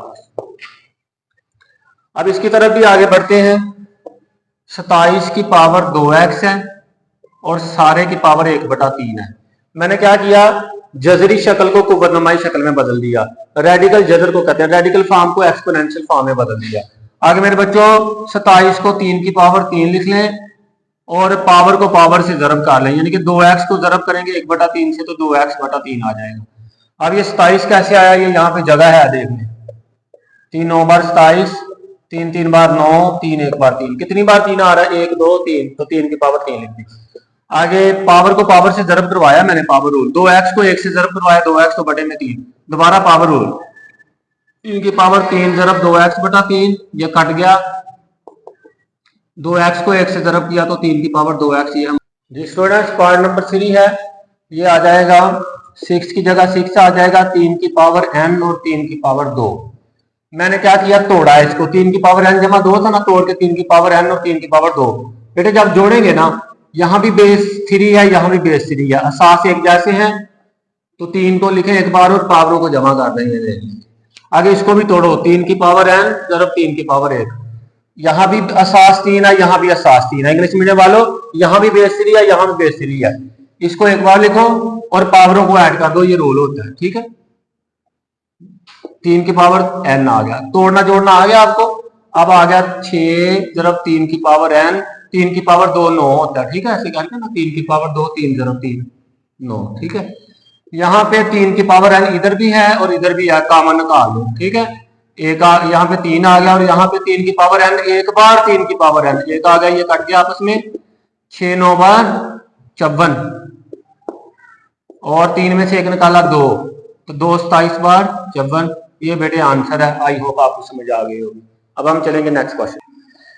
अब इसकी तरफ भी आगे बढ़ते हैं। 27 की पावर 2x है और सारे की पावर 1/3 है। मैंने क्या किया, जजरी शक्ल को कुव्वतनुमाई शक्ल में बदल दिया। रेडिकल जजर को कहते हैं, रेडिकल फॉर्म को एक्सपोनेंशियल फॉर्म में बदल दिया। आगे मेरे बच्चों 27 को 3 की पावर 3 लिख लें और पावर को पावर से जरब कर लें, यानी कि 2x को जरब करेंगे 1/3 से तो 2x/3 आ जाएगा। अब ये 27 कैसे आया, ये यहाँ पे जगह है, देख लें। 3 9 बार 27, 3 3 बार 9, 3 1 बार 3। कितनी बार 3 आ रहा है, 1 2 3, तो 3 की पावर 3 लिख दी। आगे पावर को पावर से जरब करवाया मैंने, पावर रूल। 2x को 1 से जरब करवाया, 2x तो बटे में 3, दोबारा पावर रूल। 3 की पावर 3 जरब 2x/3, ये कट गया। 2x को 1 से जरब किया तो 3 की पावर 2x। ये जी स्टूडेंट्स, पार्ट नंबर 3 है, ये आ जाएगा 6 की जगह 6 आ जाएगा, 3 की पावर n और 3 की पावर 2। मैंने क्या किया, तोड़ा इसको। 3 की पावर n जमा 2 था ना, तोड़ के 3 की पावर n और 3 की पावर 2। बेटे जब जोड़ेंगे ना, यहां भी बेस 3 है, यहां भी बेस 3 है, असास एक जैसे हैं, तो 3 को लिखें एक बार और पावरों को जमा कर देंगे। आगे इसको भी तोड़ो, 3 की पावर n जरब 3 की पावर 1। यहां भी असास 3 है, यहां भी असास 3 है। इंग्लिश मीडियम वालों, यहां भी बेस 3 है, यहां भी बेस 3 है। इसको एक बार लिखो और पावरों को ऐड कर दो, ये रोल होता है। ठीक है, 3 की पावर n आ गया, तोड़ना जोड़ना आ गया आपको। अब आ गया 6 जरब 3 की पावर n, 3 की पावर 2 9 होता है। ठीक है, ऐसे करके ना, 3 की पावर 2, 3 जरब 3 9। ठीक है, यहाँ पे 3 की पावर n इधर भी है और इधर भी है, कॉमन निकाल लो। ठीक है, एक यहाँ पे 3 आ गया और यहाँ पे 3 की पावर n, एक बार 3 की पावर n, एक आ गया, ये कट गया आपस में। 6 9 बार 54 और 3 में से एक निकाला 2, तो 2 27 बार 54। ये बेटे आंसर है। आई होप आपको समझ आ गई होगी। अब हम चलेंगे नेक्स्ट क्वेश्चन।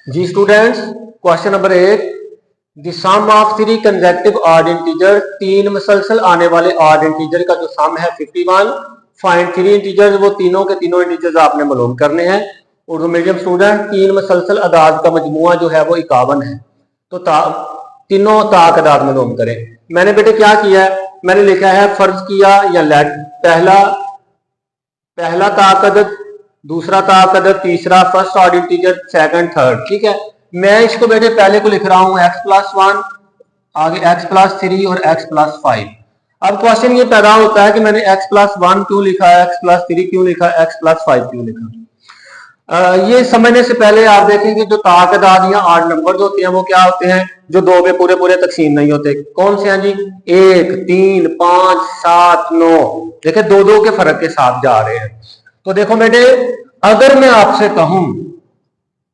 जी students, question number 1, the sum of 3 consecutive odd integer, 3 मुसलसल आने वाले ऑड इंटीजर का जो सम है 51। फाइंड 3 इंटीजर्स, वो तीनों के तीनों इंटीजर्स आपने मालूम करने हैं। उर्दू मीडियम स्टूडेंट, 3 मुसलसल अदाद का मजमुआ जो है वो 51 है, तो तीनों ताक अदाद मालूम करें। मैंने बेटे क्या किया है, मैंने लिखा है फर्ज किया या लेट, पहला ताकदद, दूसरा ताकदद, तीसरा first order integer, second third. ठीक है, मैं इसको बेटे पहले को लिख रहा हूं x+1, आगे x+3 और x+5। अब क्वेश्चन ये पैदा होता है कि मैंने x+1 क्यों लिखा, x+3 क्यों लिखा, x+5 क्यों लिखा। ये समझने से पहले आप देखेंगे जो ताकदाद या ऑड नंबर होते हैं वो क्या होते हैं, जो 2 में पूरे पूरे तकसीम नहीं होते। कौन से हैं जी, 1 3 5 7 9। देखे 2 के फर्क के साथ जा रहे हैं। तो देखो बेटे, अगर मैं आपसे कहूं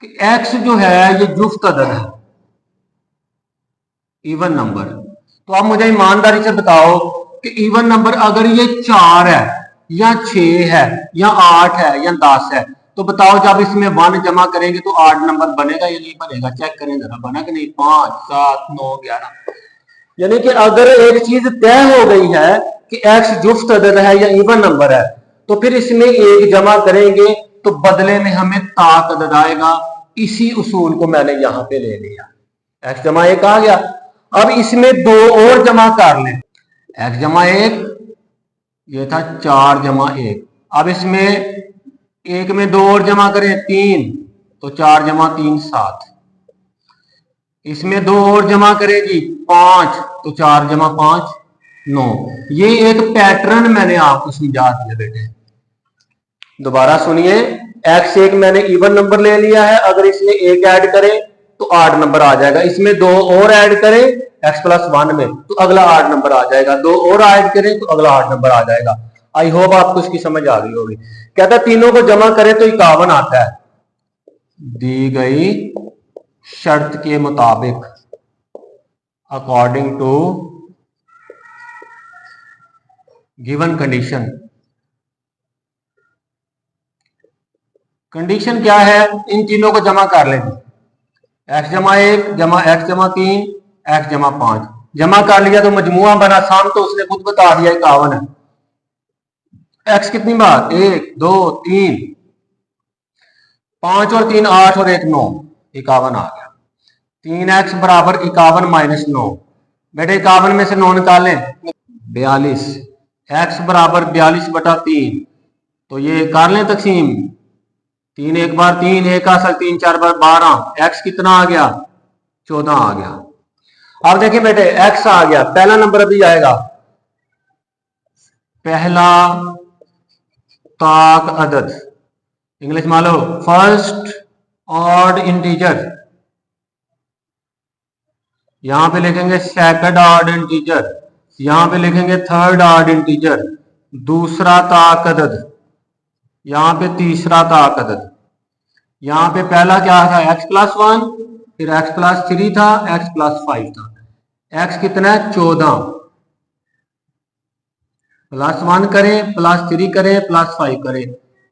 कि x जो है ये जुफ्त अदद है, इवन नंबर, तो आप मुझे ईमानदारी से बताओ कि इवन नंबर अगर ये 4 है या 6 है या 8 है या 10 है, तो बताओ जब इसमें 1 जमा करेंगे तो ऑड नंबर बनेगा या नहीं बनेगा, चेक करें जरा, बना कि नहीं। 5 7 9 11। यानी कि अगर एक चीज तय हो गई है कि x जुफ्त अदद है या इवन नंबर है, तो फिर इसमें 1 जमा करेंगे तो बदले में हमें ताक अदद आएगा। इसी उसूल को मैंने यहां पे ले लिया, x जमा 1 आ गया। अब इसमें 2 और जमा कर लें, x जमा 1, ये था 4 जमा 1। अब इसमें 1 में 2 और जमा करें 3, तो 4 जमा 3 7। इसमें 2 और जमा करेगी 5, तो 4 जमा 5 9। ये एक पैटर्न मैंने आपको समझा दिया बेटे, दोबारा सुनिए। x1 मैंने इवन नंबर ले लिया है, अगर इसमें 1 ऐड करें तो ऑड नंबर आ जाएगा। इसमें 2 और ऐड करें x+1 में तो अगला ऑड नंबर आ जाएगा, 2 और ऐड करें तो अगला ऑड नंबर आ जाएगा। आई होप आपको इसकी समझ आ गई होगी। कहता है तीनों को जमा करें तो 51 आता है, दी गई शर्त के मुताबिक, according to given condition. Condition क्या है, इन तीनों को जमा कर लें, एक्स जमा 1 जमा एक्स जमा 3 एक्स जमा 5 जमा कर लिया तो मजमुआ बना, साम तो उसने खुद बता दिया 51 है। एक्स कितनी बार, 1 2 3, 5 और 3 8 और 1 9, 51 आ गया। 3x बराबर 51 माइनस 9, बेटे 51 में से 9 निकालें 42, x बराबर 42/3, तो ये कर लें तकसीम, 3 एक बार 3, 1 असल 3 4 बार 12, x कितना आ गया 14 आ गया। अब देखिए बेटे x आ गया, पहला नंबर अभी आएगा, पहला ताक अदद, इंग्लिश मान लो फर्स्ट ऑड इंटीजर, यहां पे लिखेंगे सेकंड ऑड इंटीजर, यहां पे लिखेंगे थर्ड ऑड इंटीजर, दूसरा ताक अदद, यहां पे तीसरा ताक अदद। यहां पे पहला क्या था x+1, फिर x+3 था, x+5 था, x कितना है 14, +1 करें +3 करें +5 करें,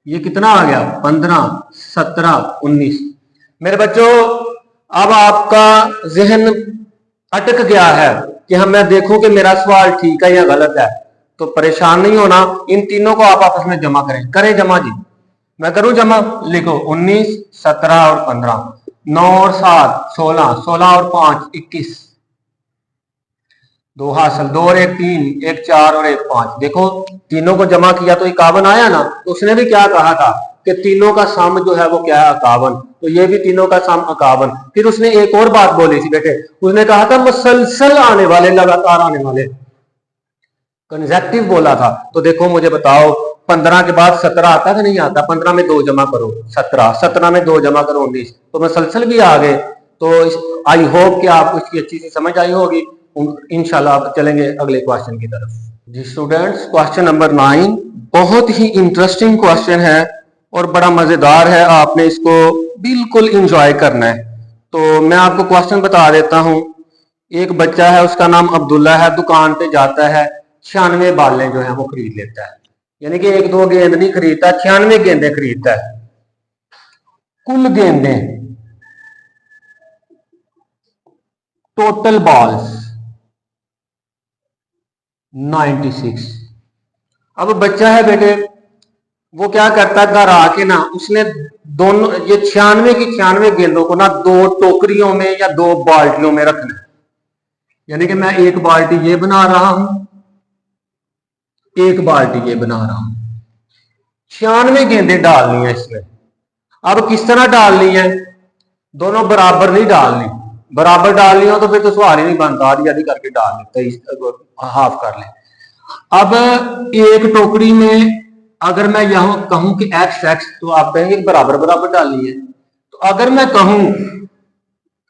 ये कितना आ गया 15 17 19। मेरे बच्चों अब आपका जहन अटक गया है कि हम मैं देखूं कि मेरा सवाल ठीक है या गलत है, तो परेशान नहीं होना, इन तीनों को आप आपस में जमा करें, करें जमा जी, मैं करूं जमा, लिखो 19 17 और 15, 9 और 7 16, 16 और 5 21, 2 हासिल, 2 और 1 3, 1 4 और 1 5। देखो तीनों को जमा किया तो 51 आया ना, तो उसने भी क्या कहा था कि तीनों का सम जो है वो क्या है 51, तो ये भी तीनों का सम 51। फिर उसने एक और बात बोली थी बेटे, उसने कहा था मुसलसल आने वाले, लगातार आने वाले, कंसेक्टिव बोला था। तो देखो मुझे बताओ 15 के बाद 17 आता कि नहीं आता, 15 में 2 जमा करो 17, 17 में 2 जमा करो 19, तो मुसलसल भी आ गए। तो आई होप कि आपको इसकी अच्छी सी समझ आई होगी। इंशाल्लाह आप चलेंगे अगले क्वेश्चन की तरफ। जी स्टूडेंट्स, क्वेश्चन नंबर 9 बहुत ही इंटरेस्टिंग क्वेश्चन है और बड़ा मजेदार है, आपने इसको बिल्कुल इंजॉय करना है। तो मैं आपको क्वेश्चन बता देता हूं। एक बच्चा है, उसका नाम अब्दुल्ला है, दुकान पे जाता है, 96 बालें जो है वो खरीद लेता है, यानी कि 1 2 गेंद नहीं खरीदता, 96 गेंदें खरीदता है। कुल गेंदें, टोटल बॉल्स 96। अब बच्चा है बेटे, वो क्या करता है, घर आके ना उसने दोनों ये 96 की 96 गेंदों को ना 2 टोकरियों में या 2 बाल्टियों में रखना है, यानी कि मैं एक बाल्टी ये बना रहा हूं, एक बाल्टी ये बना रहा हूं, 96 गेंदें डालनी है इसमें। अब किस तरह डालनी है, दोनों बराबर नहीं डालनी, बराबर डालनी हो तो फिर तो सवाल ही नहीं बनता, आधी आधी करके डाल लेते, हाफ कर ले। अब एक टोकरी में अगर मैं यहां कहूं कि एक्स एक्स, तो आप कहेंगे बराबर बराबर डालनी है। तो अगर मैं कहूं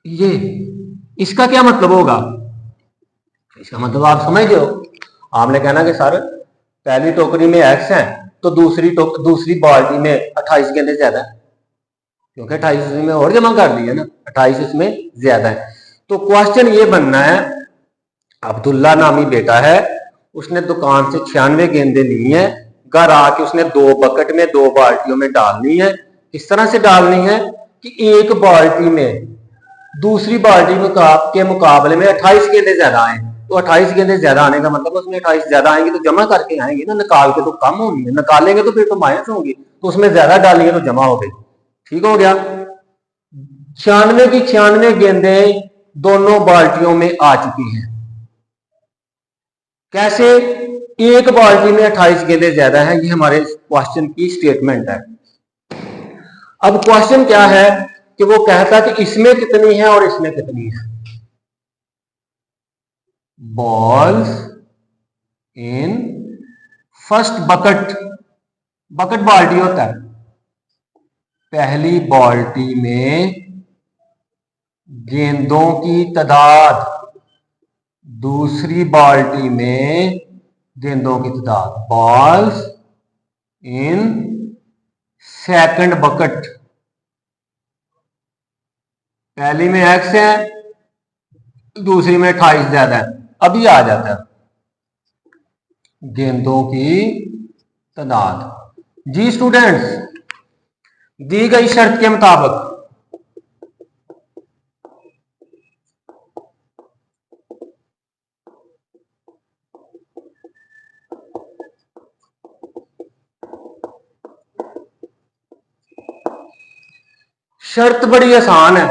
ये, इसका क्या मतलब होगा, इसका मतलब आप समझ गए हो। आपने कहना कि सर पहली टोकरी में एक्स है तो दूसरी बाल्टी में 28 गेंदें ज्यादा है, क्योंकि 28 में और जमा कर दी है ना, 28 इसमें ज्यादा है। तो क्वेश्चन ये बनना है, अब्दुल्ला नामी बेटा है, उसने दुकान से 96 गेंदें ली हैं, घर आके उसने 2 बकेट में 2 बाल्टियों में डालनी है। इस तरह से डालनी है कि एक बाल्टी में दूसरी बाल्टी के मुकाबले में 28 गेंदें ज्यादा आए। तो 28 गेंदें ज्यादा आने का मतलब उसमें 28 ज्यादा आएंगी तो जमा करके आएंगी ना, निकाल के तो कम होंगी, निकालेंगे तो फिर तो माइनस होंगी, तो उसमें ज्यादा डालेंगे तो जमा हो गई। ठीक हो गया, 96 की 96 गेंदें दोनों बाल्टियों में आ चुकी हैं। कैसे, एक बाल्टी में 28 गेंदें ज्यादा है, ये हमारे क्वेश्चन की स्टेटमेंट है। अब क्वेश्चन क्या है कि वो कहता कि इसमें कितनी है और इसमें कितनी है। Balls in first bucket, bucket बाल्टी होता है, पहली बाल्टी में गेंदों की तादाद, दूसरी बाल्टी में गेंदों की तादाद, बॉल्स इन सेकंड बकेट। पहली में x है, दूसरी में 28 ज्यादा है, अभी आ जाता है गेंदों की तादाद। जी स्टूडेंट्स, दी गई शर्त के मुताबिक शर्त बड़ी आसान है।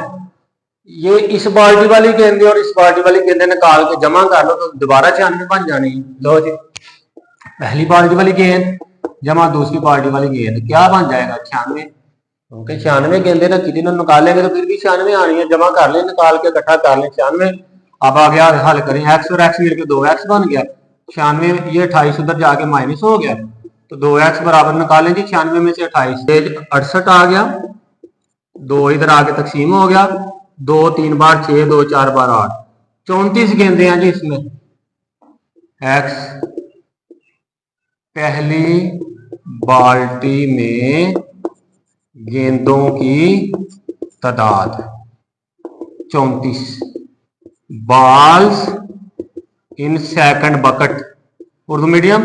ये इस बाल्टी वाली गेंदे और इस बाल्टी वाली गेंदे निकाल के जमा कर लो तो दोबारा 96 बन जानी है। लो जी, पहली बाल्टी वाली गेंद जमा दूसरी बाल्टी वाली गेंद, क्या बन जाएगा 96, क्योंकि 96 गेंदे ना किसी निकालेंगे तो फिर भी 96 आनी है। जमा कर ले, निकाल के इकट्ठा कर ले 96। अब आ गया हल करें, एक्स और एक्स मिलकर 2x बन गया। 96, ये 28 उधर जाके माइनस हो गया तो 2x बराबर निकालें जी 96 में से 28 68 आ गया, 2 इधर आके तकसीम हो गया, 2 3 बार 6, 2 4 बार 8, 34 गेंदे हैं जी इसमें। x पहली बाल्टी में गेंदों की तादाद 34, balls in second bucket. Urdu medium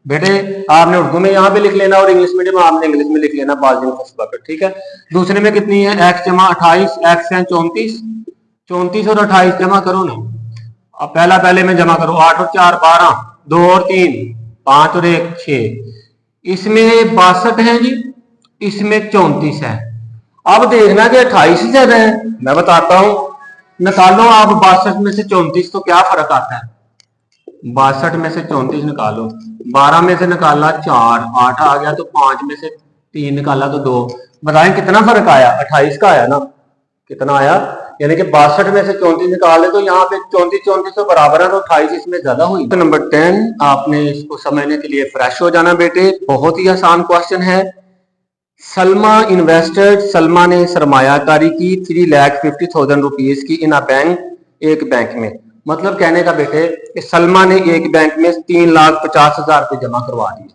बेटे आपने उर्दू में यहाँ पे लिख लेना और इंग्लिश मीडियम आपने इंग्लिश में लिख लेना, बॉल्स इन फर्स्ट बकेट, ठीक है। दूसरे में कितनी है, x जमा 28, x है 34, 34 और 28 जमा करो ना। अब पहले में जमा करो, 8 और 4 12, 2 और 3 5 और 1 6, इसमें 62 है जी, इसमें 34 है। अब देखना कि 28 ज्यादा है, मैं बताता हूं, निकालो आप 62 में से 34 तो क्या फर्क आता है। 62 में से 34 निकालो, 12 में से निकाला 4, 8 आ गया, तो 5 में से 3 निकाला तो 2, बताएं कितना फर्क आया, 28 का आया ना, कितना आया, यानी कि 62 में से 34 निकाले तो यहाँ पे 34 34 तो बराबर है, तो 28 इसमें ज्यादा हुई। तो नंबर 10 आपने इसको समझने के लिए फ्रेश हो जाना बेटे, बहुत ही आसान क्वेश्चन है। सलमा इन्वेस्टेड, सलमा ने सरमायाकारी की 3,50,000 रुपीज की इन अ बैंक, एक बैंक में। मतलब कहने का बेटे कि सलमा ने एक बैंक में 3,50,000 रुपये जमा करवा दिए।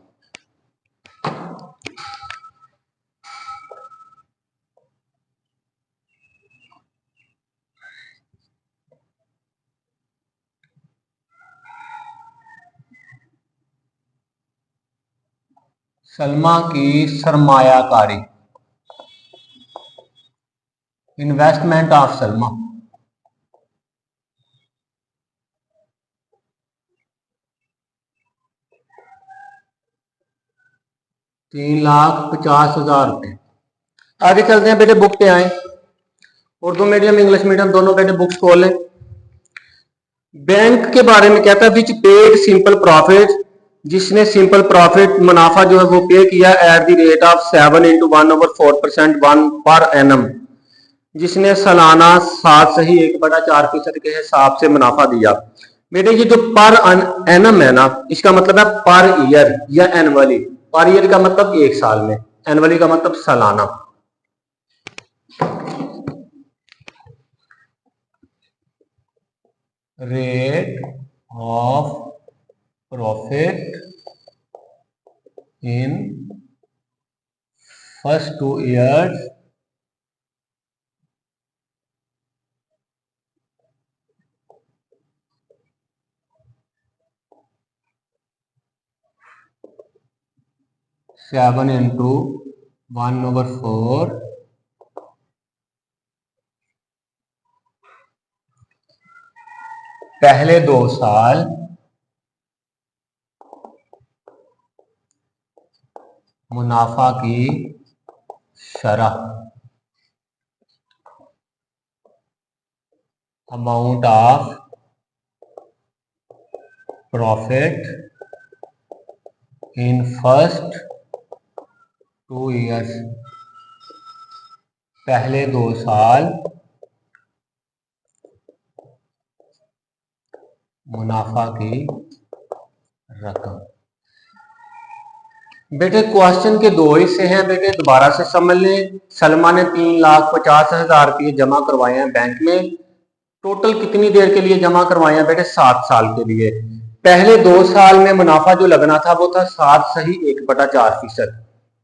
सलमा की सरमायाकारी, इन्वेस्टमेंट ऑफ सलमा, ₹3,50,000 रुपए। आगे चलते हैं बेटे, बुक पे आए, उर्दू मीडियम इंग्लिश मीडियम दोनों बेटे बुक्स खोल लें। बैंक के बारे में कहता है विच पेड सिंपल प्रॉफिट, जिसने सिंपल प्रॉफिट मुनाफा जो है वो पे किया eight the rate of 7 into 1/4% 1 per annum, जिसने सालाना 7.1/4% के हिसाब से मुनाफा दिया। बेटे ये जो पर एनम है ना, इसका मतलब है पर ईयर या एनुअली। पर ईयर का मतलब एक साल में, एनुअली का मतलब सालाना। Rate of profit in first 2 years (7 into 1/4) पहले 2 साल मुनाफा की शरह, amount of profit in first 2 years, पहले 2 साल मुनाफा की रकम। बेटे क्वेश्चन के 2 हिस्से हैं बेटे, दोबारा से समझ लें। सलमा ने 3,50,000 रुपये जमा करवाए हैं बैंक में। टोटल कितनी देर के लिए जमा करवाए हैं बेटे, 7 साल के लिए। पहले 2 साल में मुनाफा जो लगना था वो था 7.1/4%।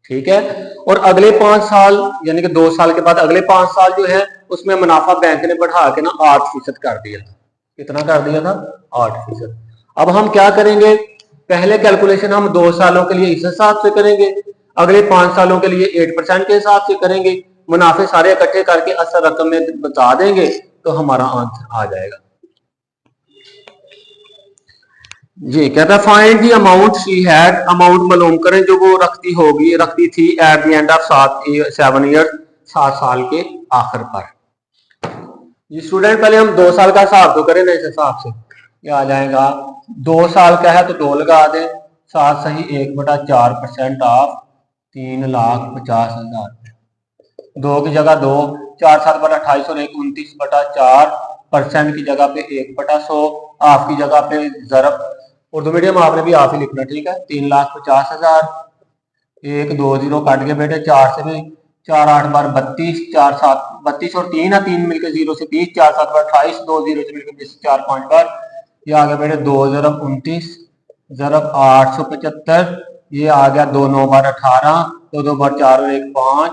ठीक है, और अगले 5 साल यानी कि 2 साल के बाद अगले 5 साल जो है उसमें मुनाफा बैंक ने बढ़ा के ना 8% कर दिया था। कितना कर दिया था? 8%। अब हम क्या करेंगे, पहले कैलकुलेशन हम 2 सालों के लिए इस हिसाब से करेंगे, अगले 5 सालों के लिए 8% के हिसाब से करेंगे, मुनाफे सारे इकट्ठे करके असल रकम में बता देंगे तो हमारा आंसर आ जाएगा। जी, कहता है find the amount she had, amount मालूम करें जो वो रखती थी at the end of 7 year, 7 साल के आखिर पर। ये स्टूडेंट पहले हम 2 साल का हिसाब तो करें ना, इस हिसाब से क्या आ जाएगा, 2 साल का है तो 2 लगा दें, 7.1/4% ऑफ 3,50,000, 2 की जगह 2, 4 7 बटा 28 और 1 29/4%, की जगह पे 1/100, हाफ की जगह पे जरब, उर्दू मीडियम आपने भी हाफ ही लिखना, ठीक है, 3,50,000, 1 2 0 काट के बेटे 4 से भी 4 8 बार 32, 4 7 32 और 3 है, 3 मिलकर 0 से 30, 4 7 बार 28, 2 0 से मिलकर 20, 4 5 बार, ये आ गया बेटे 2 ज़रब 29 ज़रब 875, ये आ गया 2 9 बार 18, 2 2 बार 4 और 1 5।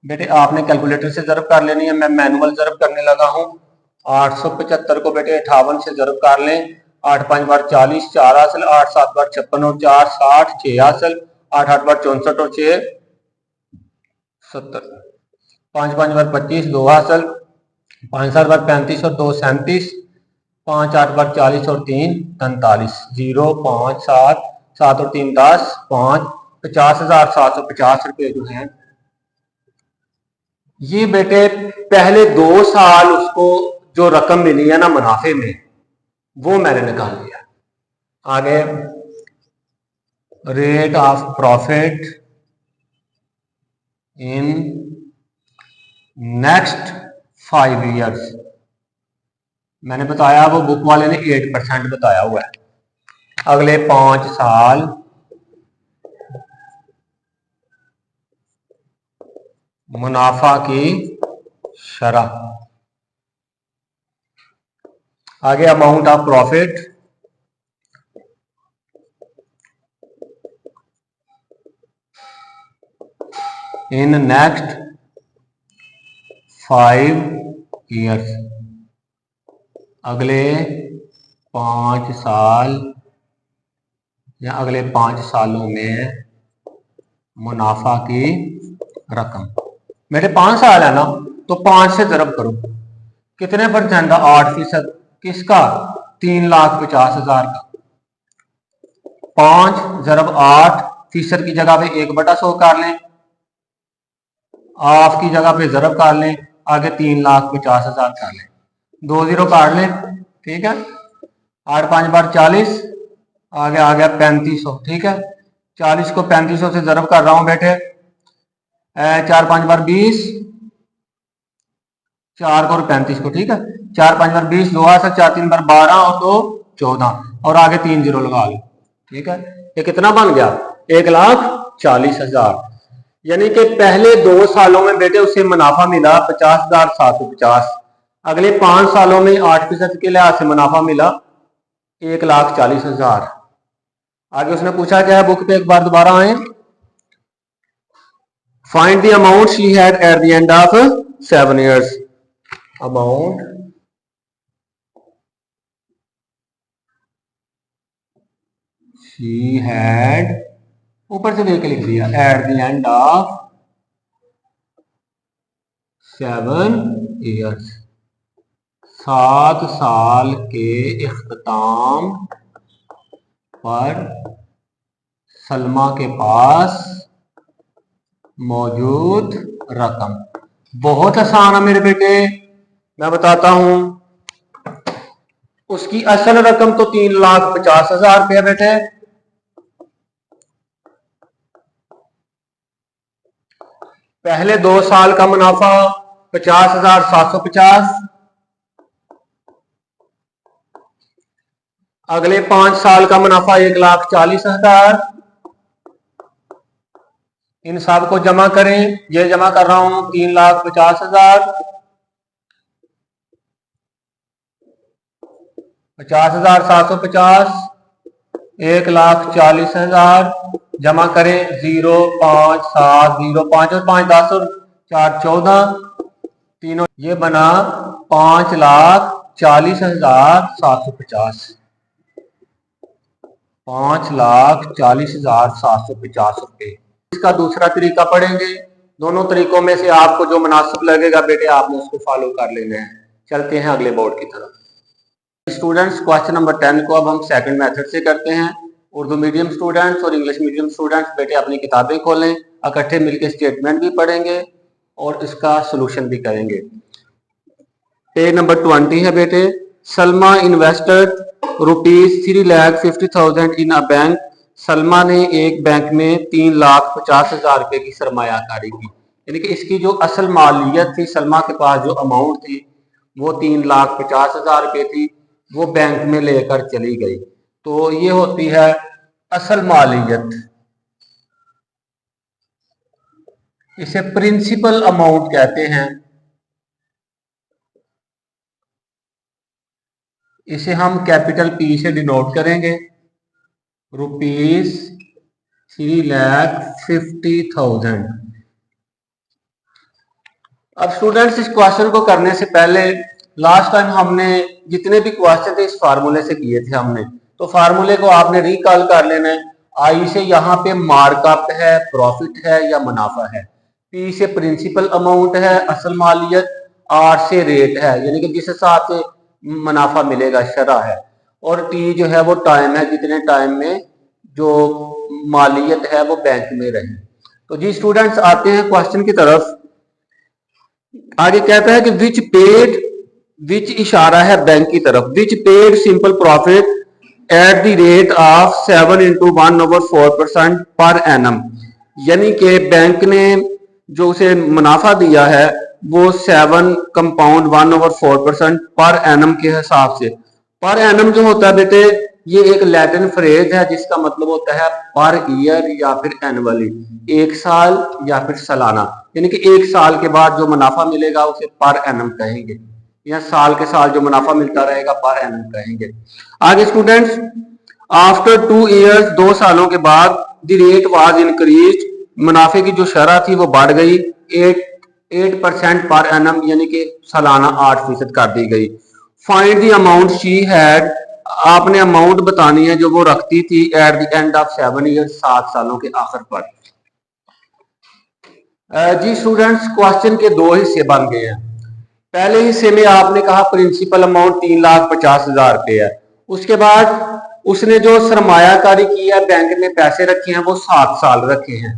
बेटे आपने कैलकुलेटर से ज़रब कर लेनी है, मैं मैनुअल ज़रब करने लगा हूँ। 875 को बेटे 58 से ज़रब कर लें, 8 5 बार 40, 4 हासिल, 8 7 बार 56 और 4 60, 6 हासिल, 8 8 बार 64 और 6 70, 5 5 बार 25, 2 हासिल, 5 7 बार 35 और 2 37, 5 8 बार 40 और 3 43, 0 5 7 7 और 3 10 5, 50,750 रुपये जो है ये बेटे पहले 2 साल उसको जो रकम मिली है ना मुनाफे में, वो मैंने निकाल लिया। आगे rate of profit in next 5 years, मैंने बताया वो बुक वाले ने 8% बताया हुआ है। अगले 5 साल मुनाफा की शरह, आगे amount of profit in next 5 years, अगले 5 साल या अगले 5 सालों में मुनाफा की रकम। मेरे 5 साल है ना तो 5 से ज़रब करो, कितने परसेंट? 8%। किसका? 3,50,000 का। 5 ज़रब 8% की जगह पे 1/100 कर लें, हाफ की जगह पे ज़रब कर लें, आगे 3,50,000 कर लें, 2 0 काट लें, ठीक है, 8 5 बार 40, आगे आ गया 3500, ठीक है, 40 को 3500 से ज़रब कर रहा हूं बेटे, 4 5 बार 20, 4 को और 35 को, ठीक है, 4 5 बार 20, 2 से 4 3 बार 12 और 2 14 और आगे 3 0 लगा लो, ठीक है, ये कितना बन गया? 1,40,000। यानी कि पहले 2 सालों में बेटे उसे मुनाफा मिला 50,750, अगले 5 सालों में 8% के लिहाज से मुनाफा मिला 1,40,000। आगे उसने पूछा क्या है, बुक पे एक बार दोबारा आए, find the amount she had at the end of 7 years, amount she had, ऊपर से देख के लिख दिया, at the end of 7 years, 7 साल के इख्तिताम पर सलमा के पास मौजूद रकम। बहुत आसान है मेरे बेटे, मैं बताता हूं, उसकी असल रकम तो 3,50,000 रुपया बेटे, पहले 2 साल का मुनाफा 50,750, अगले 5 साल का मुनाफा 1,40,000। इन सब को जमा करें, ये जमा कर रहा हूं 3,50,000, 50,750 1,40,000 जमा करें 0,5,7,05 और 5 10 और 4 14 तीनों, ये बना 5,40,750 5,40,750 रुपए। इसका दूसरा तरीका पढ़ेंगे। दोनों तरीकों में से आपको जो मुनासिब लगेगा बेटे आपने उसको फॉलो कर लेना है। चलते हैं अगले बोर्ड की तरफ। स्टूडेंट्स क्वेश्चन नंबर 10 को अब हम सेकंड मेथड से करते हैं। उर्दू मीडियम स्टूडेंट्स और इंग्लिश मीडियम स्टूडेंट्स बेटे अपनी किताबें खोलें, इकट्ठे मिलकर स्टेटमेंट भी पढ़ेंगे और इसका सोल्यूशन भी करेंगे। पेज नंबर 20 है बेटे। Salma invested ₹3,50,000 in a bank. Salma ने एक बैंक में 3,50,000 रुपए की सरमायाकारी की, यानी कि इसकी जो असल मालियत थी, सलमा के पास जो अमाउंट थी वो 3,50,000 रुपए थी, वो बैंक में लेकर चली गई। तो ये होती है असल मालियत, इसे प्रिंसिपल अमाउंट कहते हैं। इसे हम कैपिटल पी से डिनोट करेंगे, ₹3,50,000। अब स्टूडेंट्स इस क्वेश्चन को करने से पहले लास्ट टाइम हमने जितने भी क्वेश्चन थे इस फार्मूले से किए थे हमने, तो फार्मूले को आपने रिकॉल कर लेना है। आई से यहाँ पे मार्कअप है, प्रॉफिट है या मुनाफा है। पी से प्रिंसिपल अमाउंट है, असल मालियत। आर से रेट है, यानी कि जिस हिसाब से मुनाफा मिलेगा शरह है। और टी जो है वो टाइम है, जितने टाइम में जो मालियत है वो बैंक में रही। तो जी स्टूडेंट्स आते हैं क्वेश्चन की तरफ। आगे कहता है कि विच पेड, विच इशारा है बैंक की तरफ, which paid simple profit at the rate of 7 × 1/4% per annum, यानी कि बैंक ने जो उसे मुनाफा दिया है वो 7 कंपाउंड 1/4% पर एनम के हिसाब से। पर एनम जो होता है बेटे ये एक लैटिन फ्रेज है जिसका मतलब होता है पर ईयर या फिर एनुअली, एक साल या फिर सालाना, यानी कि एक साल के बाद जो मुनाफा मिलेगा उसे पर एनम कहेंगे, या साल के साल जो मुनाफा मिलता रहेगा पर एनम कहेंगे। आगे स्टूडेंट्स, आफ्टर 2 इयर्स, 2 सालों के बाद, द रेट वाज इंक्रीज, मुनाफे की जो शरह थी वो बढ़ गई 8% पर एनम, यानी कि सालाना 8% कर दी गई। Find the amount she had, आपने अमाउंट बतानी है जो वो रखती थी at the end of 7 years, 7 सालों के आखिर पर। जी स्टूडेंट्स क्वेश्चन के दो हिस्से बन गए हैं। पहले हिस्से में आपने कहा प्रिंसिपल अमाउंट 3,50,000 रुपए है। उसके बाद उसने जो सरमायाकारी की है, बैंक में पैसे रखे हैं वो 7 साल रखे हैं।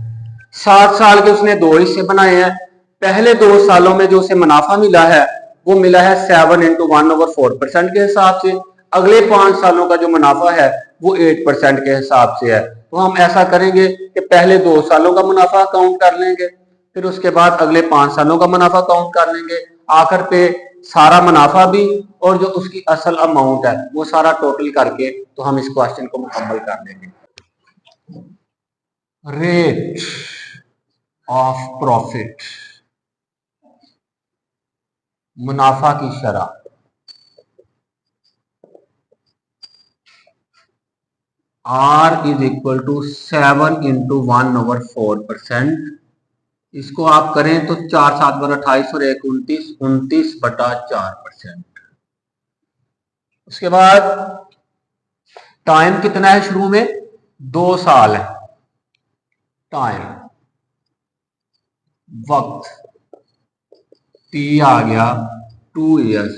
7 साल के उसने दो हिस्से बनाए हैं। पहले 2 सालों में जो उसे मुनाफा मिला है वो मिला है 7 × 1/4% के हिसाब से। अगले 5 सालों का जो मुनाफा है वो 8% के हिसाब से है। तो हम ऐसा करेंगे कि पहले 2 सालों का मुनाफा काउंट कर लेंगे, फिर उसके बाद अगले 5 सालों का मुनाफा काउंट कर लेंगे, आखिर पे सारा मुनाफा भी और जो उसकी असल अमाउंट है वो सारा टोटल करके तो हम इस क्वेश्चन को मुकम्मल कर लेंगे। रेट ऑफ प्रॉफिट, मुनाफा की शरह, R = 7 × 1/4%। इसको आप करें तो 4 7 × 28 और 1 29, 29/4%। उसके बाद टाइम कितना है, शुरू में 2 साल है टाइम, वक्त T आ गया 2 इयर्स।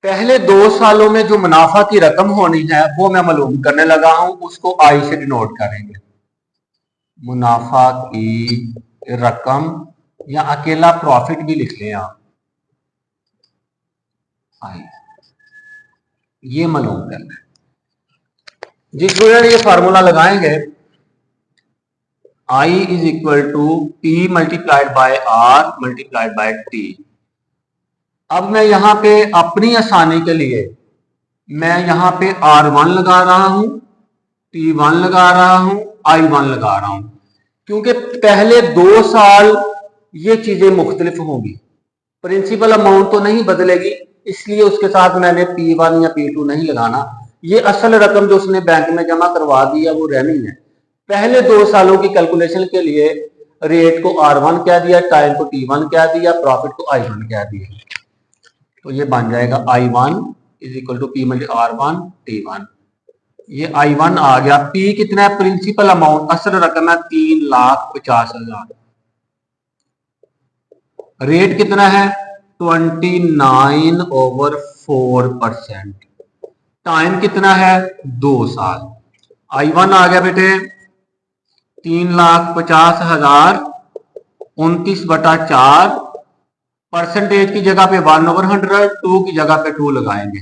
पहले 2 सालों में जो मुनाफा की रकम होनी है वो मैं मालूम करने लगा हूं, उसको आई से डिनोट करेंगे। मुनाफा की रकम या अकेला प्रॉफिट भी लिख लें आप, आई, ये मालूम करना है। जिस स्टूडेंट ये फार्मूला लगाएंगे I = P × R × T। अब मैं यहां पे अपनी आसानी के लिए मैं यहां पे R1 लगा रहा हूं, T1 लगा रहा हूं, I1 लगा रहा हूं, क्योंकि पहले 2 साल ये चीजें मुख्तलिफ होंगी, प्रिंसिपल अमाउंट तो नहीं बदलेगी, इसलिए उसके साथ मैंने P1 या P2 नहीं लगाना। ये असल रकम जो उसने बैंक में जमा करवा दी है वो रहनी है। पहले 2 सालों की कैलकुलेशन के लिए रेट को R1 कह दिया, टाइम को T1 कह दिया, प्रॉफिट को I1 कह दिया। तो ये बन जाएगा I1 is equal to P multi R1 T1। ये I1 आ गया। P कितना है? प्रिंसिपल अमाउंट, असल रकम है 3,50,000। रेट कितना है? 29/4%। टाइम कितना है? 2 साल। I1 आ गया बेटे 3,50,000, 29/4, परसेंटेज की जगह पे 1/100, 2 की जगह पे 2 लगाएंगे।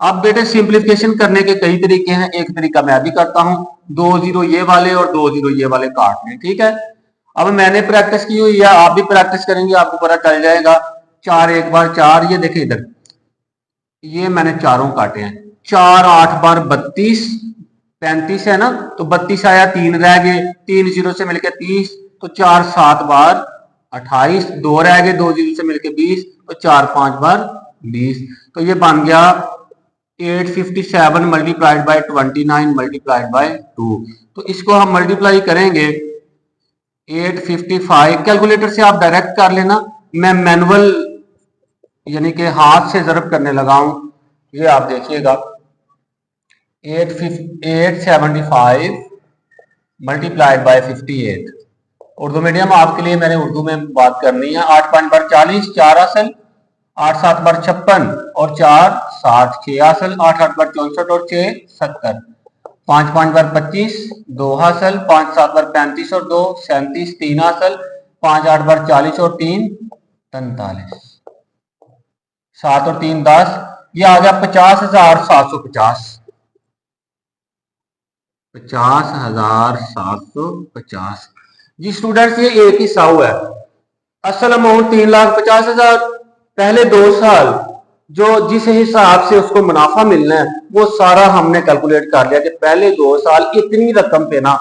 अब बेटे सिंप्लीफिकेशन करने के कई तरीके हैं। एक तरीका मैं भी करता हूं, 2 0 ये वाले और 2 0 ये वाले काट लें, ठीक है। अब मैंने प्रैक्टिस की हुई है, आप भी प्रैक्टिस करेंगे, आपको पता चल जाएगा। 4 एक बार 4, ये देखिए इधर, ये मैंने चारों काटे हैं। 4 8 बार 32, 35 है ना, तो 32 आया, 3 रह गए, 3 0 से मिलकर 30, तो 4 7 बार 28, 2 रह गए, 2 0 से मिलकर 20, तो 4 5 बार 20। तो ये बन गया 857 मल्टीप्लाइड बाय 29 मल्टीप्लाइड बाय 2। तो इसको हम मल्टीप्लाई करेंगे 855, कैलकुलेटर से आप डायरेक्ट कर लेना, मैं मैनुअल यानी कि हाथ से ज़रब करने लगा हूं। ये आप देखिएगा 875 मल्टीप्लाइड बाय 58। उर्दू मीडियम आपके लिए मैंने उर्दू में बात करनी है। 8 5 बार 40, 4 असल, 8 7 बार 56 और 4 60, 6 असल, 8 8 बार 64 और 6 70, 5 5 बार 25, 2 हासिल, 5 7 बार 35 और 2 37, 3 हासिल, 5 8 बार 40 और 3 43, 7 और 3 10। ये आ गया 50,750, 50,750। जी स्टूडेंट्स, ये एक ही साउ है। असल अमाउंट 3,50,000, पहले 2 साल जो जिस हिसाब से उसको मुनाफा मिलना है वो सारा हमने कैलकुलेट कर लिया कि पहले 2 साल इतनी रकम पे ना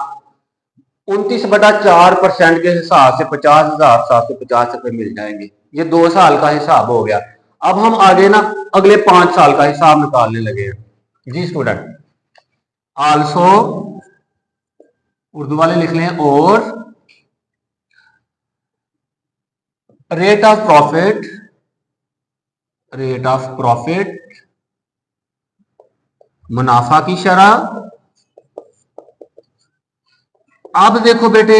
29/4% के हिसाब से 50,750 रुपए मिल जाएंगे। ये 2 साल का हिसाब हो गया। अब हम आगे ना अगले 5 साल का हिसाब निकालने लगे हैं। जी स्टूडेंट, आल्सो उर्दू वाले लिख लें, और rate of profit, rate of profit, मुनाफा की शरह। अब देखो बेटे,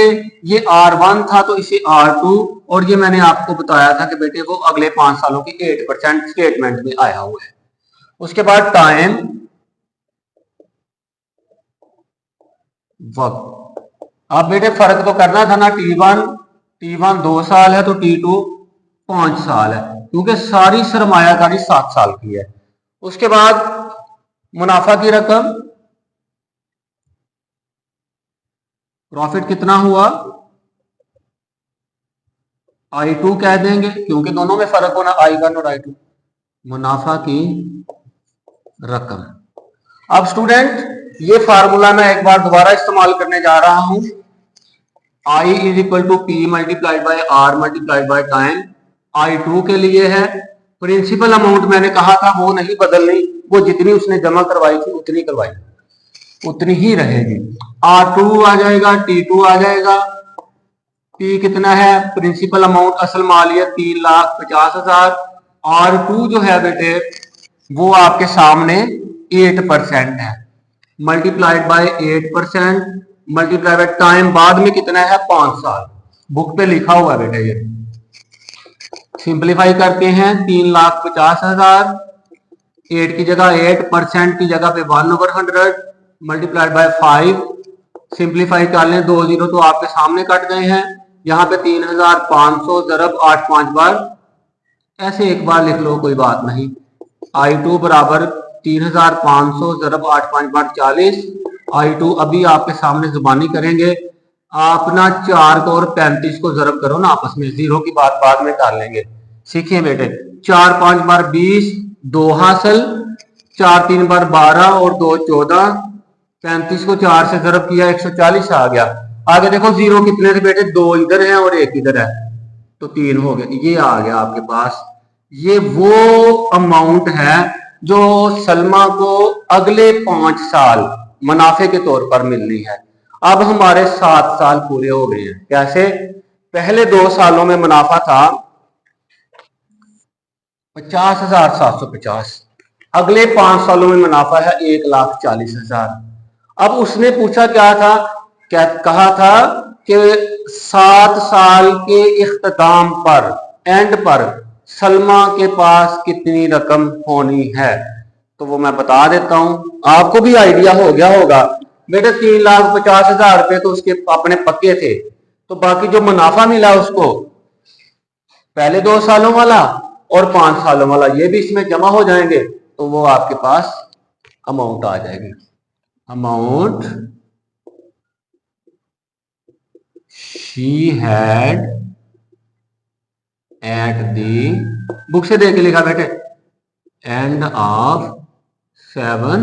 ये R1 था तो इसे R2, और ये मैंने आपको बताया था कि बेटे वो अगले 5 सालों की 8% स्टेटमेंट में आया हुआ है। उसके बाद टाइम, वक्त। अब बेटे फर्क तो करना था ना, T1 2 साल है तो T2 5 साल है, क्योंकि सारी सरमायाकारी 7 साल की है। उसके बाद मुनाफा की रकम, प्रॉफिट कितना हुआ, I2 कह देंगे क्योंकि दोनों में फर्क होना, I1 और I2। मुनाफा की रकम। अब स्टूडेंट, ये फार्मूला मैं एक बार दोबारा इस्तेमाल करने जा रहा हूं। I is equal to P multiplied by R multiplied by time. I2 के लिए है, प्रिंसिपल अमाउंट मैंने कहा था वो नहीं बदलनी, वो जितनी उसने जमा करवाई थी उतनी करवाई, उतनी ही रहेगी। R2 आ जाएगा, T2 आ जाएगा। P कितना है? प्रिंसिपल अमाउंट असल मालियत 3,50,000। R2 जो है बेटे वो आपके सामने 8% है, multiplied by 8%, multiply by time बाद में कितना है? 5 साल। बुक पे लिखा हुआ है बेटे, ये सिंप्लीफाई करते हैं। 3,50,000, 8 की जगह 8%, की जगह पे 1/100 मल्टीप्लाइड बाय 5। सिंप्लीफाई कर लें, 2 0 तो आपके सामने कट गए हैं। यहाँ पे 3,500 ज़रब 8 5 बार, ऐसे एक बार लिख लो, कोई बात नहीं। I2 बराबर 3,500 ज़रब 8 5 बार 40। I2 अभी आपके सामने जुबानी करेंगे। आप ना 4 को और 35 को ज़रब करो ना आपस में, जीरो की बात बाद में कर लेंगे। सीखिए बेटे, 4 5 बार 20, 2 हासिल, 4 3 बार 12 और 2 14, 35 को 4 से ज़रब किया 140 आ गया। आगे देखो जीरो कितने थे बेटे? 2 इधर है और 1 इधर है, तो 3 हो गए। ये आ गया आपके पास। ये वो अमाउंट है जो सलमा को अगले 5 साल मुनाफे के तौर पर मिलनी है। अब हमारे 7 साल पूरे हो गए हैं। कैसे? पहले 2 सालों में मुनाफा था 50,750, अगले 5 सालों में मुनाफा है 1,40,000। अब उसने पूछा क्या था, क्या कहा था कि 7 साल के इख्तिताम पर, एंड पर सलमा के पास कितनी रकम होनी है। तो वो मैं बता देता हूं, आपको भी आइडिया हो गया होगा। बेटे 3,50,000 रुपए तो उसके अपने पक्के थे, तो बाकी जो मुनाफा मिला उसको, पहले 2 सालों वाला और 5 सालों वाला, ये भी इसमें जमा हो जाएंगे, तो वो आपके पास अमाउंट आ जाएगी। Amount she had at the, book से देख के लिखा बेटे, end of 7,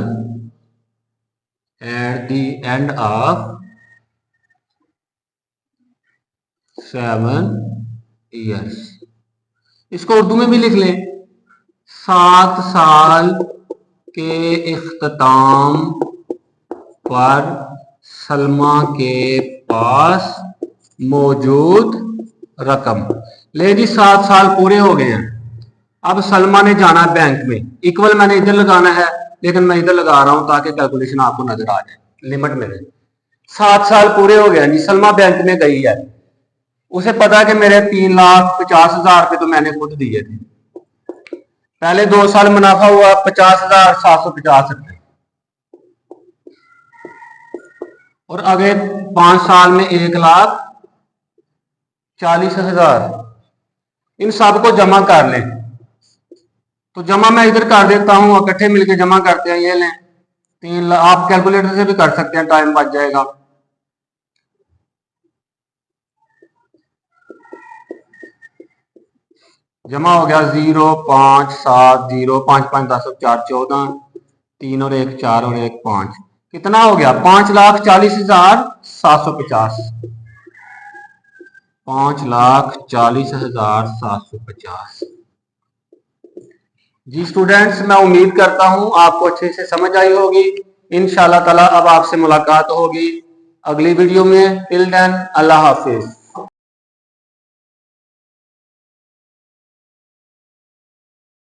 at the end of 7 years. इसको उर्दू में भी लिख लें, 7 साल के इख्तिताम पर सलमा के पास मौजूद रकम। ले जी 7 साल पूरे हो गए हैं। अब सलमा ने जाना बैंक में, इक्वल मैंने इधर लगाना है, लेकिन मैं इधर लगा रहा हूं ताकि कैलकुलेशन आपको नजर आ जाए लिमिट में। 7 साल पूरे हो गए जी, सलमा बैंक में गई है, उसे पता है कि मेरे 3,50,000 रुपए तो मैंने खुद दिए थे। पहले 2 साल मुनाफा हुआ 50,750 रुपए, और अगले 5 साल में 1,40,000। इन सबको जमा कर लें, तो जमा मैं इधर कर देता हूं, इकट्ठे मिलके जमा करते हैं। ये लें 3 लाख, आप कैलकुलेटर से भी कर सकते हैं, टाइम बच जाएगा। जमा हो गया 0, 5, 7, 0, 5, 5, 10, 4, 14, 3 और 1 4 और 1 5, कितना हो गया 5,40,750, 5,40,750। जी स्टूडेंट्स, मैं उम्मीद करता हूं आपको अच्छे से समझ आई होगी। इंशाल्लाह ताला अब आपसे मुलाकात होगी अगली वीडियो में। टिल देन अल्लाह हाफिज।